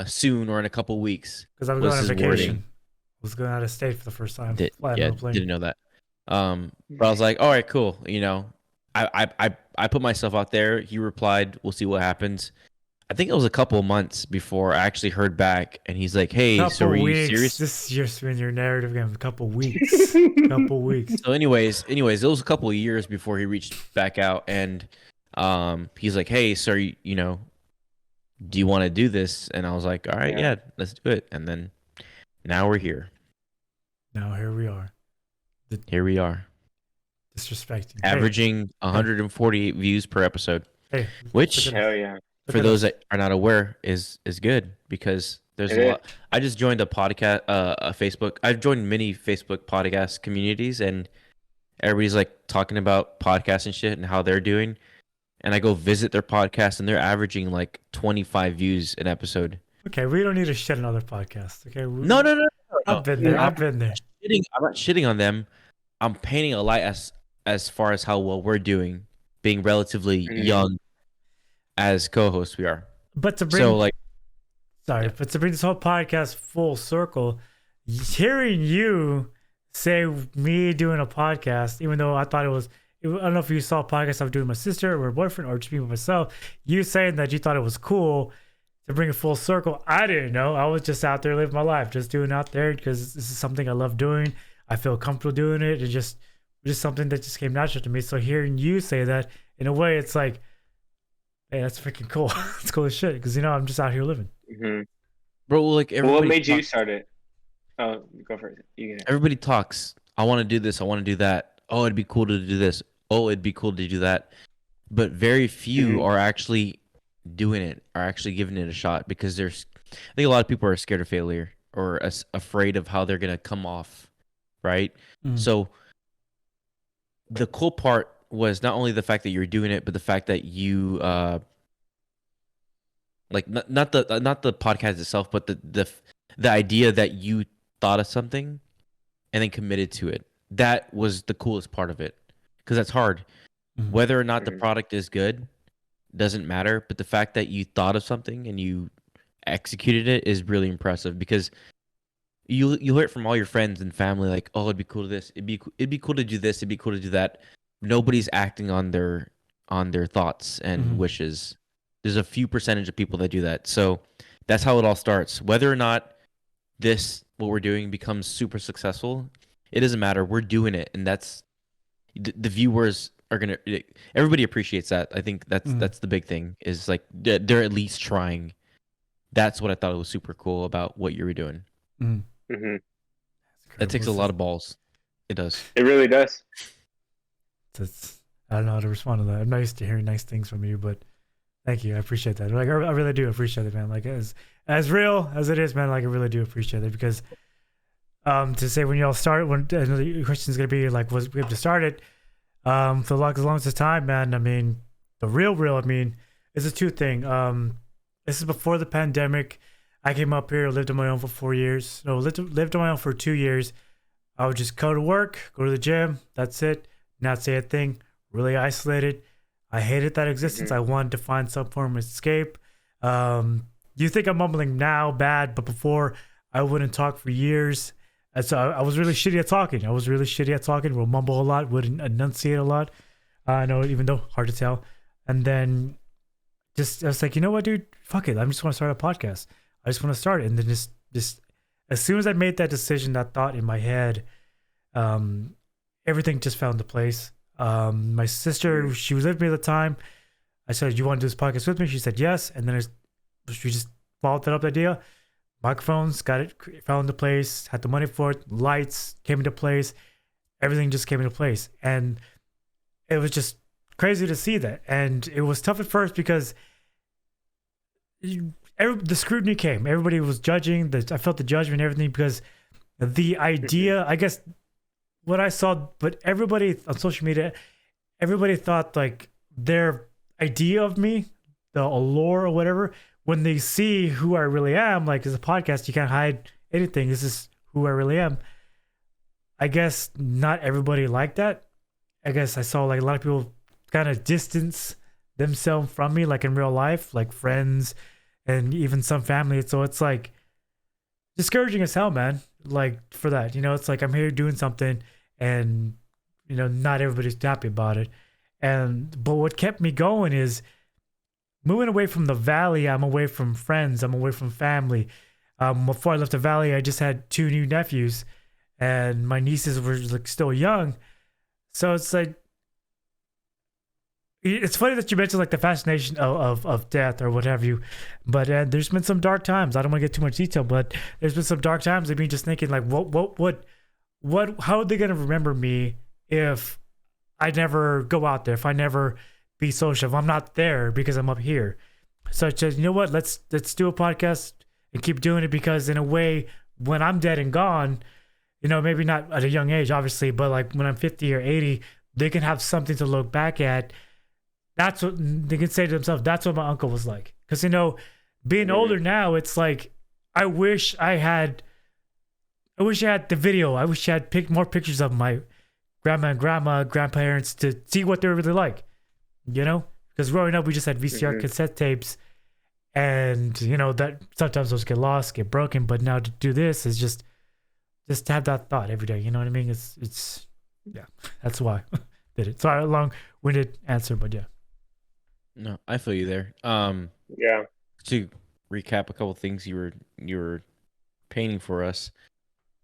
soon or in a couple weeks. Because I was going on vacation. I was going out of state for the first time. Didn't know that. But I was like, all right, cool. I put myself out there. He replied, we'll see what happens. I think it was a couple of months before I actually heard back, and he's like, hey, so are you serious? This is just in your narrative again, a couple weeks. Couple weeks. So anyways, it was a couple of years before he reached back out, and he's like, hey, so do you want to do this? And I was like, all right, yeah, let's do it. And then now we're here. Now here we are. Here we are. Disrespecting. Averaging 148 views per episode. Hey, which hell yeah. For those that are not aware, is good because there's a lot. I just joined a podcast, Facebook. I've joined many Facebook podcast communities, and everybody's like talking about podcasts and shit and how they're doing. And I go visit their podcast, and they're averaging like 25 views an episode. Okay, we don't need to shit on other podcasts. Okay, no. I've been there. I'm not shitting on them. I'm painting a light as far as how well we're doing, being relatively young. As co-hosts, we are. But to bring this whole podcast full circle, hearing you say me doing a podcast, even though I thought I don't know if you saw a podcast I was doing with my sister or my boyfriend or just me with myself, you saying that you thought it was cool to bring it full circle. I didn't know. I was just out there living my life, just doing it out there because this is something I love doing. I feel comfortable doing it. It's just something that just came natural to me. So hearing you say that, in a way, it's like, hey, that's freaking cool. It's cool as shit because I'm just out here living. Bro, like what made you start it? Oh, go for it. Everybody talks. I want to do this. I want to do that. Oh, it'd be cool to do this. Oh, it'd be cool to do that. But very few are actually doing it, are actually giving it a shot because I think a lot of people are scared of failure or afraid of how they're gonna come off, right? So the cool part was not only the fact that you're doing it, but the fact that you like not the podcast itself, but the idea that you thought of something and then committed to it. That was the coolest part of it, because that's hard. Whether or not the product is good doesn't matter, but the fact that you thought of something and you executed it is really impressive, because you hear it from all your friends and family, like, oh, it'd be cool to this, it'd be cool to do this, it'd be cool to do that. Nobody's acting on their thoughts and wishes. There's a few percentage of people that do that. So that's how it all starts. Whether or not what we're doing becomes super successful, it doesn't matter. We're doing it, and that's the viewers are gonna. Everybody appreciates that. I think that's the big thing. Is like they're at least trying. That's what I thought was super cool about what you were doing. That takes a lot of balls. It does. It really does. I don't know how to respond to that. I'm not used to hearing nice things from you, but thank you. I appreciate that. Like I really do appreciate it, man. Like as real as it is, man. Like I really do appreciate it, because to say when y'all start, when the question is gonna be like, was we have to start it for like as long as it's time, man. I mean, the real. I mean, it's a two thing. This is before the pandemic. I came up here, lived on my own for 4 years. No, lived on my own for 2 years. I would just go to work, go to the gym. That's it. Not say a thing. Really isolated. I hated that existence. I wanted to find some form of escape. You think I'm mumbling now, bad, but before I wouldn't talk for years. And so I was really shitty at talking. We'll mumble a lot, wouldn't enunciate a lot. I know, even though hard to tell. And then I was like, you know what, dude, fuck it. I just want to start a podcast. I just want to start it. And then just as soon as I made that decision, that thought in my head, everything just fell into place. My sister, she was with me at the time. I said, you want to do this podcast with me? She said yes. And then we just followed that up idea. Microphones, fell into place, had the money for it, lights came into place, everything just came into place. And it was just crazy to see that. And it was tough at first because the scrutiny came. Everybody was judging. I felt the judgment and everything because the idea, I guess, what I saw, but everybody on social media, everybody thought like their idea of me, the allure or whatever, when they see who I really am, like as a podcast, you can't hide anything. This is who I really am. I guess not everybody liked that. I guess I saw like a lot of people kind of distance themselves from me, like in real life, like friends and even some family. So it's like discouraging as hell, man. Like for that, it's like I'm here doing something and, not everybody's happy about it. But what kept me going is moving away from the valley. I'm away from friends. I'm away from family. Before I left the valley, I just had 2 new nephews and my nieces were like still young. So it's like, it's funny that you mentioned like the fascination of death or what have you, but there's been some dark times. I don't want to get too much detail, but there's been some dark times of me just thinking like, how are they going to remember me if I never go out there, if I never be social, if I'm not there because I'm up here. So I said, you know what, let's do a podcast and keep doing it, because in a way, when I'm dead and gone, maybe not at a young age, obviously, but like when I'm 50 or 80, they can have something to look back at. That's what they can say to themselves. That's what my uncle was like. Because, being older now, it's like, I wish I had the video. I wish I had picked more pictures of my grandma and grandparents to see what they were really like, because growing up, we just had VCR cassette tapes, and, that sometimes those get lost, get broken. But now to do this is just to have that thought every day. You know what I mean? It's yeah, that's why I did it. Sorry, long-winded answer, but yeah. No, I feel you there. Yeah. To recap a couple things you were painting for us.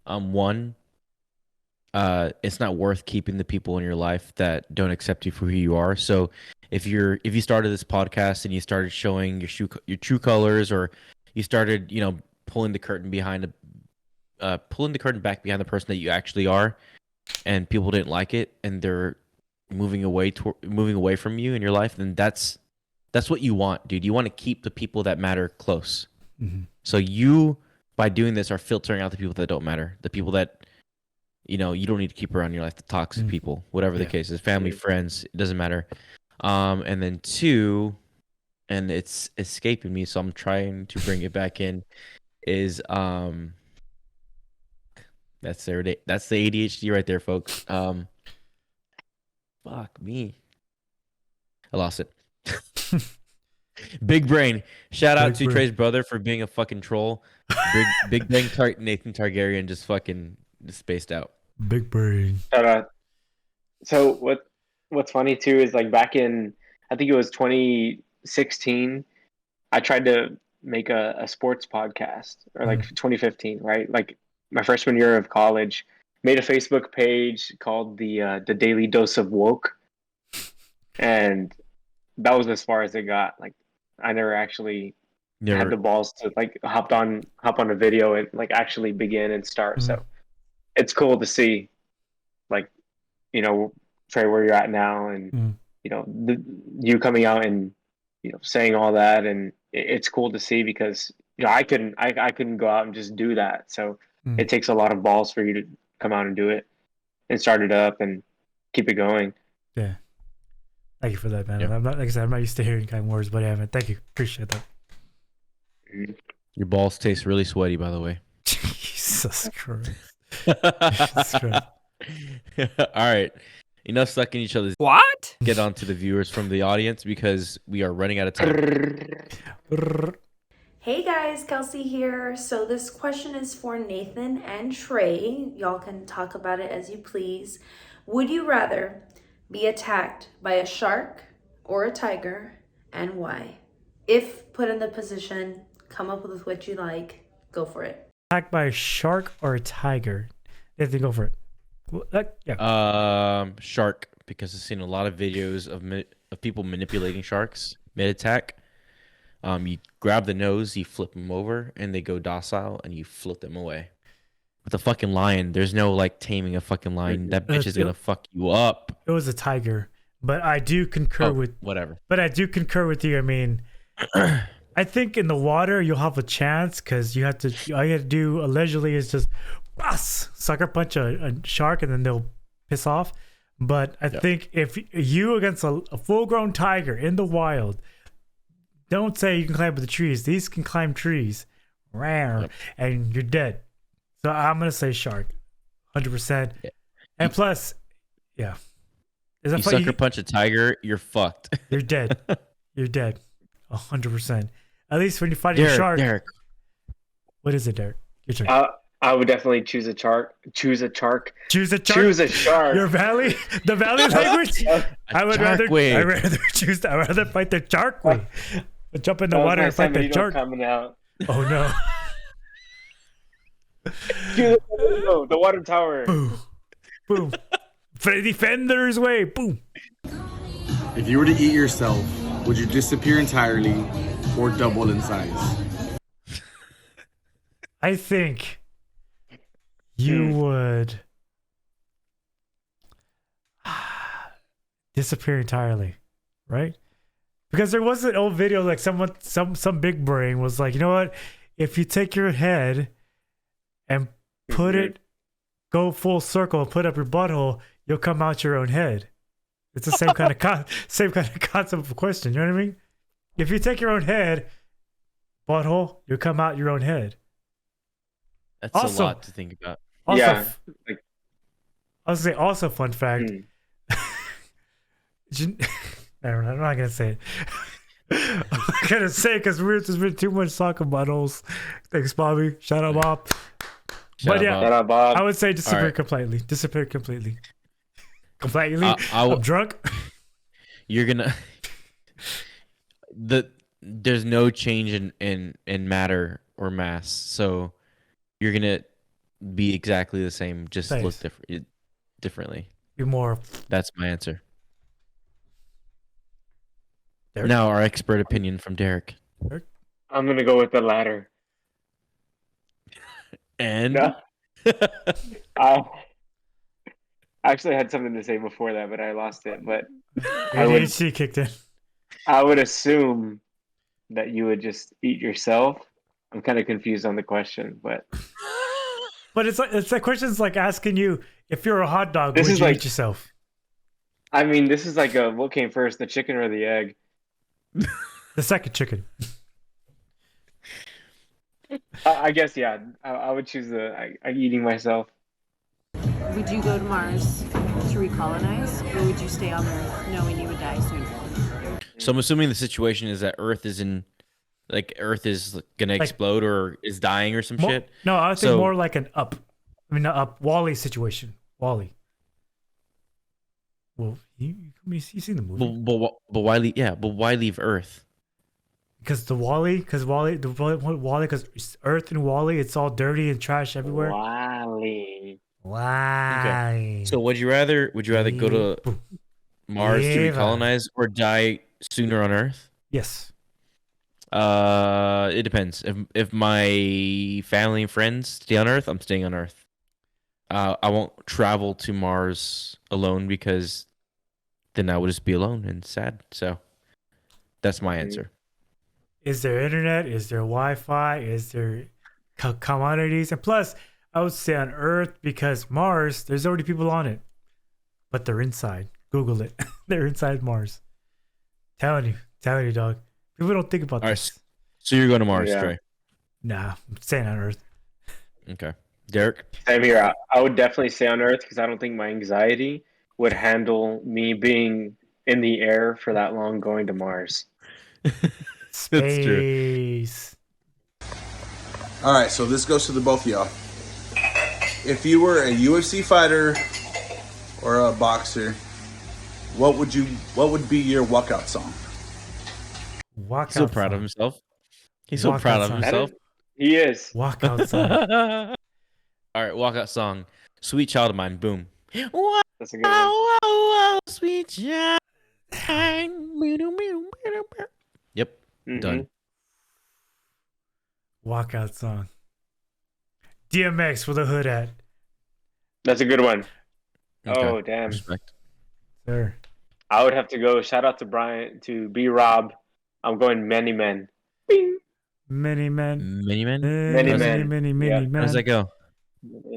One, it's not worth keeping the people in your life that don't accept you for who you are. So if you started this podcast and you started showing your true colors, or you started, pulling the curtain back behind the person that you actually are, and people didn't like it, and they're moving away from you in your life, then that's what you want, dude. You want to keep the people that matter close. Mm-hmm. So you, by doing this, are filtering out the people that don't matter, the people that you don't need to keep around your life, the toxic people, whatever the case is, family, friends, it doesn't matter. And then 2, and it's escaping me, so I'm trying to bring it back in, is that's the ADHD right there, folks. Fuck me. I lost it. Big brain. Shout out to Trey's brother for being a fucking troll. Big Bang Nathan Targaryen just fucking spaced out. Big brain. Shout out. So what's funny too is like back in, I think it was 2016, I tried to make a sports podcast, or like 2015, right? Like my freshman year of college, made a Facebook page called the Daily Dose of Woke, and that was as far as it got. Like I never actually had the balls to like hop on a video and like actually begin and start. So it's cool to see, like, Trey, where you're at now, and you coming out and saying all that, and it's cool to see, because I couldn't go out and just do that. So it takes a lot of balls for you to come out and do it and start it up and keep it going. Yeah. Thank you for that, man. Yep. I'm not, like I said, I'm not used to hearing kind words, but yeah, man, thank you. Appreciate that. Your balls taste really sweaty, by the way. Jesus Christ. Jesus Christ. All right. Enough sucking each other's. What? Get on to the viewers from the audience, because we are running out of time. Hey guys, Kelsey here. So this question is for Nathan and Trey. Y'all can talk about it as you please. Would you rather be attacked by a shark or a tiger, and why? If put in the position, come up with what you like. Go for it. Attacked by a shark or a tiger? Nathan, go for it. Yeah. Shark, because I've seen a lot of videos of people manipulating sharks mid-attack. You grab the nose, you flip them over, and they go docile, and you float them away. With a fucking lion, there's no like taming a fucking lion. That bitch is gonna fuck you up. It was a tiger, but I do concur with whatever. But I do concur with you. I mean, I think in the water you'll have a chance because you have to. All you have to do allegedly is just sucker punch a shark and then they'll piss off. But I think if you against a full-grown tiger in the wild, don't say you can climb up the trees. These can climb trees, and you're dead. So I'm gonna say shark, 100%. Yeah. And plus, yeah, you sucker punch a tiger, you're fucked. You're dead. You're dead, 100%. At least when you fight a shark. Derek. What is it, Derek? Your turn. I would definitely choose a shark. Choose a shark. Choose a shark. Choose a shark. Your valley, the valley language. I would rather choose. I would rather fight the shark way. Jump in the water and fight the shark. Coming out. Oh no. The water tower. Boom. Boom. Freddy Fender's way. Boom. If you were to eat yourself, would you disappear entirely or double in size? I think you would disappear entirely, right? Because there was an old video like some big brain was like, you know what? If you take your head and put it, go full circle and put up your butthole, you'll come out your own head. It's the same kind of concept of a question. You know what I mean? If you take your own head, butthole, you'll come out your own head. That's also a lot to think about. Also, yeah. I was gonna say also fun fact. Never mind, I'm not gonna say it. I'm not gonna say it because there's been too much talk about buttholes. Thanks, Bobby. Shout out, Bob. Shout out, Bob. I would say disappear completely. Disappear completely. Completely. I'm drunk. You're gonna. There's no change in matter or mass, so you're gonna be exactly the same, just look differently. Be more. That's my answer. Derek? Now our expert opinion from Derek. I'm gonna go with the latter. And no. I actually had something to say before that, but I lost it. But ADHD kicked in. I would assume that you would just eat yourself. I'm kind of confused on the question, but it's like questions like asking you if you're a hot dog, would you eat yourself? I mean, this is like what came first, the chicken or the egg? The second chicken. I guess, yeah. I would choose eating myself. Would you go to Mars to recolonize, or would you stay on Earth knowing you would die soon? So I'm assuming the situation is that Earth is gonna explode or is dying or some shit. No, I think more like an Wall-E situation. Wall-E. Well, you've seen the movie. But why leave? Yeah, but why leave Earth? Because because Earth and Wall-E, it's all dirty and trash everywhere. Wall-E. Why? Okay. So would you rather go to Mars to recolonize or die sooner on Earth? Yes. It depends. If my family and friends stay on Earth, I'm staying on Earth. I won't travel to Mars alone because then I would just be alone and sad. So that's my answer. Is there internet? Is there Wi-Fi? Is there commodities? And plus, I would say on Earth because Mars, there's already people on it, but they're inside. Google it. They're inside Mars. Telling you, dog. People don't think about this. Right, so you're going to Mars, Trey? Nah, I'm staying on Earth. Okay. Derek? Same here. I would definitely stay on Earth because I don't think my anxiety would handle me being in the air for that long going to Mars. Space. All right, so this goes to the both of y'all. If you were a UFC fighter or a boxer, what would be your walkout song? Walk He's so out proud of song. himself. He's so Walk proud out of song. himself. He is. Walk outside. All right, walkout song. Sweet Child of Mine. Boom. Wow, That's a good one. wow, wow, sweet child. Yep. Done. Walkout song. DMX with a hood at. That's a good one. Okay. Oh, damn. Respect. Sir. I would have to go. Shout out to B Rob. I'm going Many Men. Bing. Many men. Many men. Many men. Many Yeah. men. How does that go?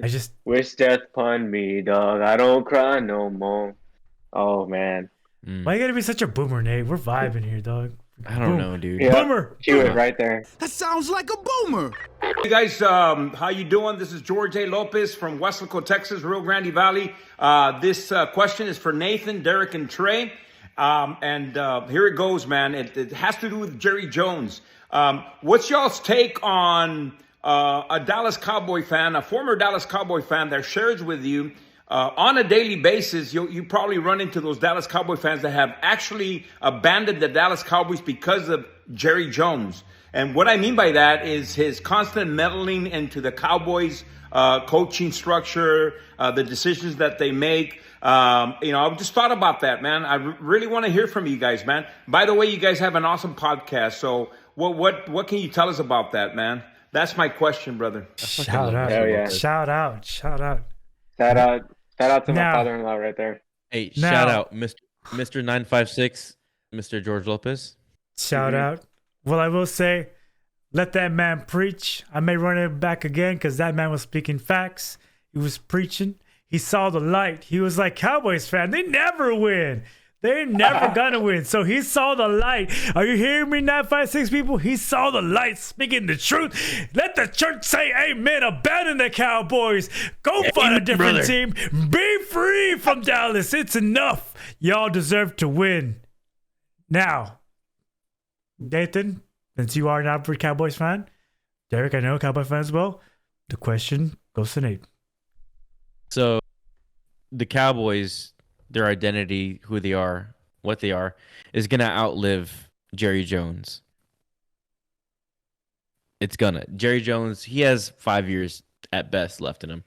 I just Wish death upon me, dog. I don't cry no more. Oh man. why you gotta be such a boomer, Nate? We're vibing here, dog. I don't know, dude. Yeah. Boomer. Cue it right there. That sounds like a boomer. Hey guys, how you doing? This is George A. Lopez from Westlaco, Texas, Rio Grande Valley. This question is for Nathan, Derek, and Trey. Here it goes, man. It has to do with Jerry Jones. What's y'all's take on a Dallas Cowboy fan, a former Dallas Cowboy fan that shares with you on a daily basis? You probably run into those Dallas Cowboy fans that have actually abandoned the Dallas Cowboys because of Jerry Jones. And what I mean by that is his constant meddling into the Cowboys' coaching structure, the decisions that they make. I've just thought about that, man. I really want to hear from you guys, man. By the way, you guys have an awesome podcast. So what can you tell us about that, man? That's my question, brother. Shout out. Hell yeah. Shout out. Shout out. Shout out to my Now- father-in-law right there. Hey, Now- shout out, Mr. 956, Mr. George Lopez. Shout out. Well, I will say, let that man preach. I may run it back again because that man was speaking facts. He was preaching. He saw the light. He was like, Cowboys fan, they never win. They're never gonna win. So he saw the light. Are you hearing me, 956 people? He saw the light, speaking the truth. Let the church say amen. Abandon the Cowboys. Go find a different team. Be free from Dallas. It's enough. Y'all deserve to win. Now, Nathan, since you are an avid Cowboys fan, Derek, I know Cowboy fan as well, the question goes to Nate. So, the Cowboys, their identity, who they are, what they are, is going to outlive Jerry Jones. It's gonna. Jerry Jones, he has 5 years at best left in him.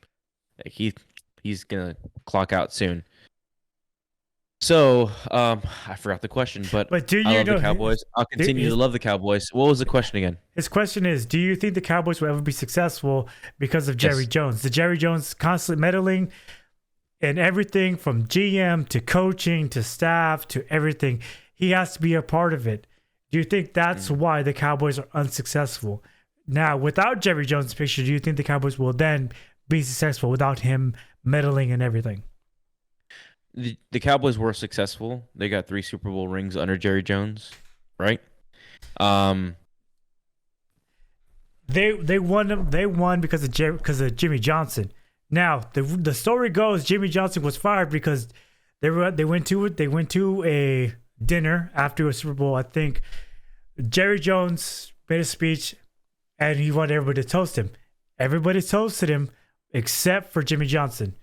Like he's going to clock out soon. So, I forgot the question, but do you I love know the Cowboys. I'll continue to love the Cowboys. What was the question again? His question is, do you think the Cowboys will ever be successful because of Jerry Jones? The Jerry Jones constantly meddling in everything from GM to coaching to staff to everything. He has to be a part of it. Do you think that's why the Cowboys are unsuccessful? Now, without Jerry Jones' picture, do you think the Cowboys will then be successful without him meddling in everything? The Cowboys were successful. They got 3 Super Bowl rings under Jerry Jones, right? They won because of Jimmy Johnson. Now the story goes Jimmy Johnson was fired because they went to a dinner after a Super Bowl. I think Jerry Jones made a speech and he wanted everybody to toast him. Everybody toasted him except for Jimmy Johnson,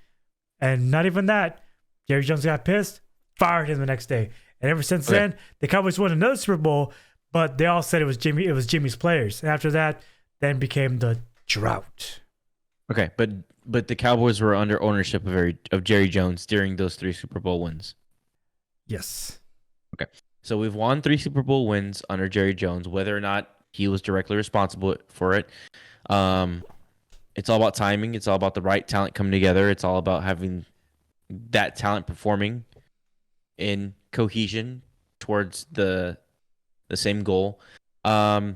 and not even that. Jerry Jones got pissed, fired him the next day. And ever since then, the Cowboys won another Super Bowl, but they all said it was Jimmy's players. And after that, then became the drought. Okay, but the Cowboys were under ownership of Jerry Jones during those 3 Super Bowl wins. Yes. Okay. So we've won 3 Super Bowl wins under Jerry Jones, whether or not he was directly responsible for it. It's all about timing. It's all about the right talent coming together. It's all about having that talent performing in cohesion towards the same goal. I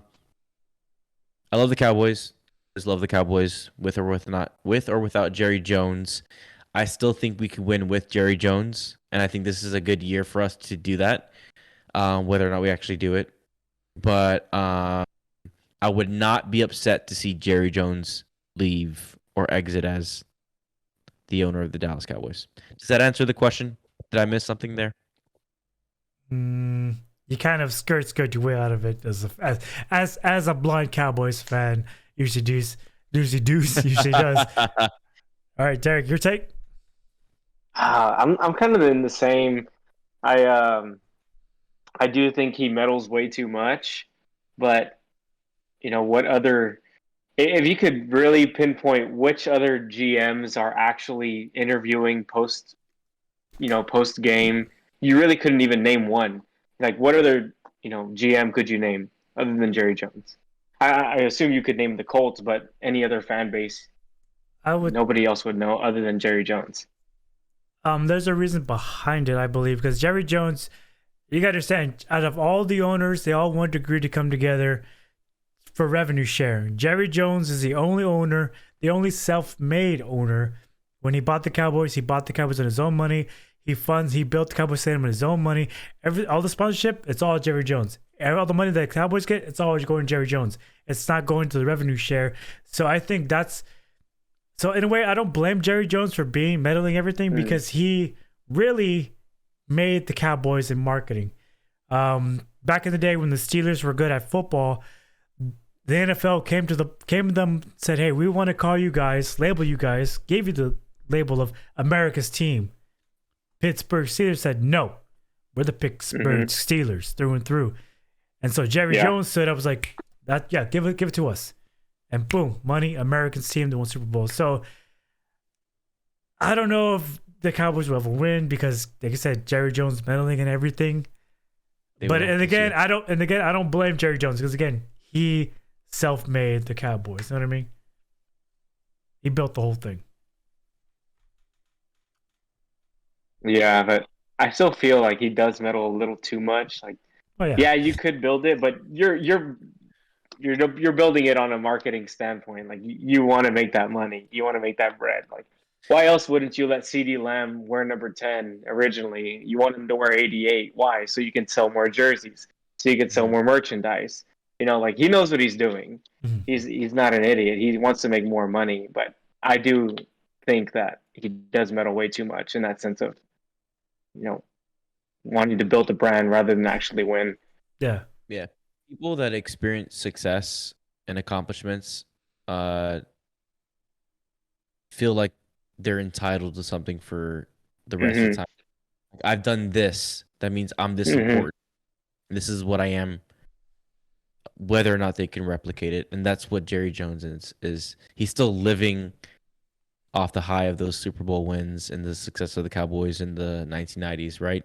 love the Cowboys. Just love the Cowboys with or without Jerry Jones. I still think we could win with Jerry Jones, and I think this is a good year for us to do that. Whether or not we actually do it, but I would not be upset to see Jerry Jones leave or exit as the owner of the Dallas Cowboys. Does that answer the question? Did I miss something there? You kind of skirt your way out of it as a blind Cowboys fan usually does. All right, Derek, your take? I'm kind of in the same. I I do think he meddles way too much. But what other? If you could really pinpoint which other GMs are actually interviewing post game, you really couldn't even name one. Like, what other GM could you name other than Jerry Jones? I assume you could name the Colts, but any other fan base, nobody else would know other than Jerry Jones. There's a reason behind it, I believe, because Jerry Jones, you got to understand, out of all the owners, they all wanted to agree to come together for revenue sharing. Jerry Jones is the only owner, the only self-made owner. When he bought the Cowboys on his own money. He built the Cowboys Stadium with his own money. All the sponsorship, it's all Jerry Jones. All the money that the Cowboys get, it's always going to Jerry Jones. It's not going to the revenue share. So I think so in a way, I don't blame Jerry Jones for meddling everything because he really made the Cowboys in marketing. Back in the day when the Steelers were good at football, the NFL came to them, said, "Hey, we want to call you guys, label you guys," gave you the label of America's team. Pittsburgh Steelers said, "No, we're the Pittsburgh Steelers through and through." And so Jerry Jones stood up, was like, "That give it to us," and boom, money, Americans team that won Super Bowl. So I don't know if the Cowboys will ever win because, like I said, Jerry Jones meddling and everything. I don't blame Jerry Jones because again, he self-made the Cowboys. You know what I mean? He built the whole thing. Yeah, but I still feel like he does meddle a little too much. Like, you could build it, but you're building it on a marketing standpoint. Like, you want to make that money, you want to make that bread. Like, why else wouldn't you let CeeDee Lamb wear number 10 originally? You want him to wear 88. Why? So you can sell more jerseys, so you can sell more merchandise. Like, he knows what he's doing. He's not an idiot. He wants to make more money, but I do think that he does meddle way too much in that sense of wanting to build a brand rather than actually win. Yeah. People that experience success and accomplishments feel like they're entitled to something for the rest of the time. Like, I've done this, that means I'm this important. This is what I am, whether or not they can replicate it. And that's what Jerry Jones is he's still living off the high of those Super Bowl wins and the success of the Cowboys in the 1990s, right?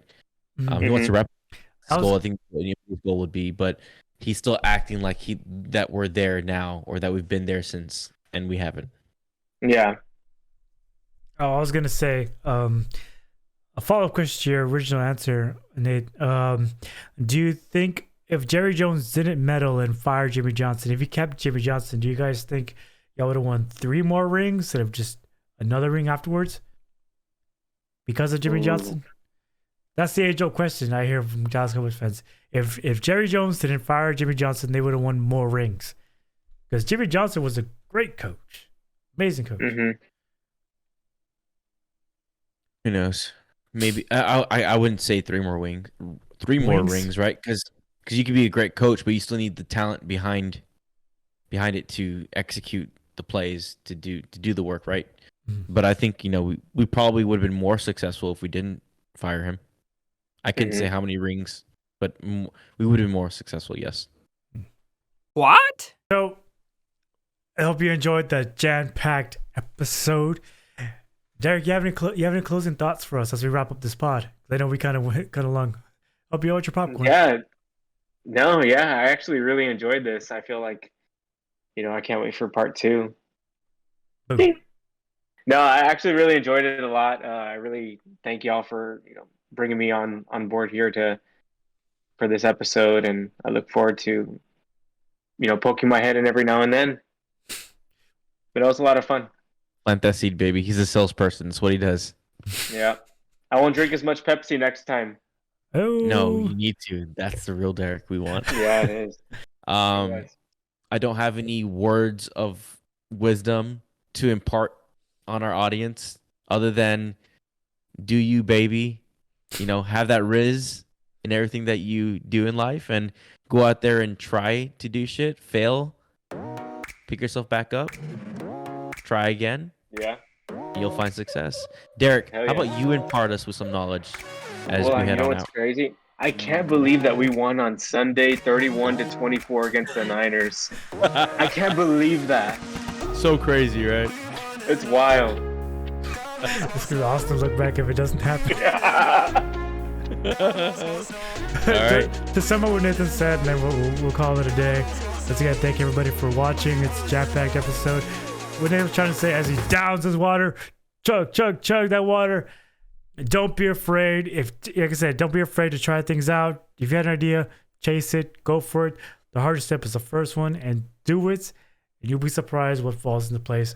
He wants to replicate his goal. I think his goal would be, but he's still acting like that we're there now or that we've been there since, and we haven't. Yeah. Oh, I was gonna say a follow-up question to your original answer, Nate. Do you think if Jerry Jones didn't meddle and fire Jimmy Johnson, if he kept Jimmy Johnson, do you guys think y'all would have won 3 more rings instead of just another ring afterwards because of Jimmy Johnson? That's the age-old question I hear from Dallas Cowboys fans. If Jerry Jones didn't fire Jimmy Johnson, they would have won more rings because Jimmy Johnson was a great coach, amazing coach. Who knows? Maybe I wouldn't say 3 more rings, right? Because you could be a great coach, but you still need the talent behind it to execute the plays to do the work, right? But I think we probably would have been more successful if we didn't fire him. I couldn't say how many rings, but we would have been more successful. Yes. What? So I hope you enjoyed the jam-packed episode. Derek, you have any closing thoughts for us as we wrap up this pod? I know we kind of went long. Hope you enjoyed your popcorn. I actually really enjoyed this. I feel like, I can't wait for part 2. No, I actually really enjoyed it a lot. I really thank y'all for bringing me on board here for this episode, and I look forward to poking my head in every now and then. But it was a lot of fun. Plant that seed, baby. He's a salesperson. That's what he does. Yeah. I won't drink as much Pepsi next time. Oh. No, you need to. That's the real Derek we want. Yeah, it is. I don't have any words of wisdom to impart on our audience other than do you, baby. Have that riz in everything that you do in life and go out there and try to do shit, fail, pick yourself back up. Try again. Yeah. You'll find success. Derek, how about you impart us with some knowledge as we head on out? What's crazy? I can't believe that we won on Sunday 31-24 against the Niners. I can't believe that. So crazy, right? It's wild. It's gonna be awesome to look back if it doesn't happen. All right. To sum up what Nathan said, and then we'll call it a day. Once again, thank everybody for watching. It's a jam-packed episode. What Nathan was trying to say as he downs his water, chug that water. Don't be afraid. Like I said, don't be afraid to try things out. If you had an idea, chase it, go for it. The hardest step is the first one, and do it, and you'll be surprised what falls into place.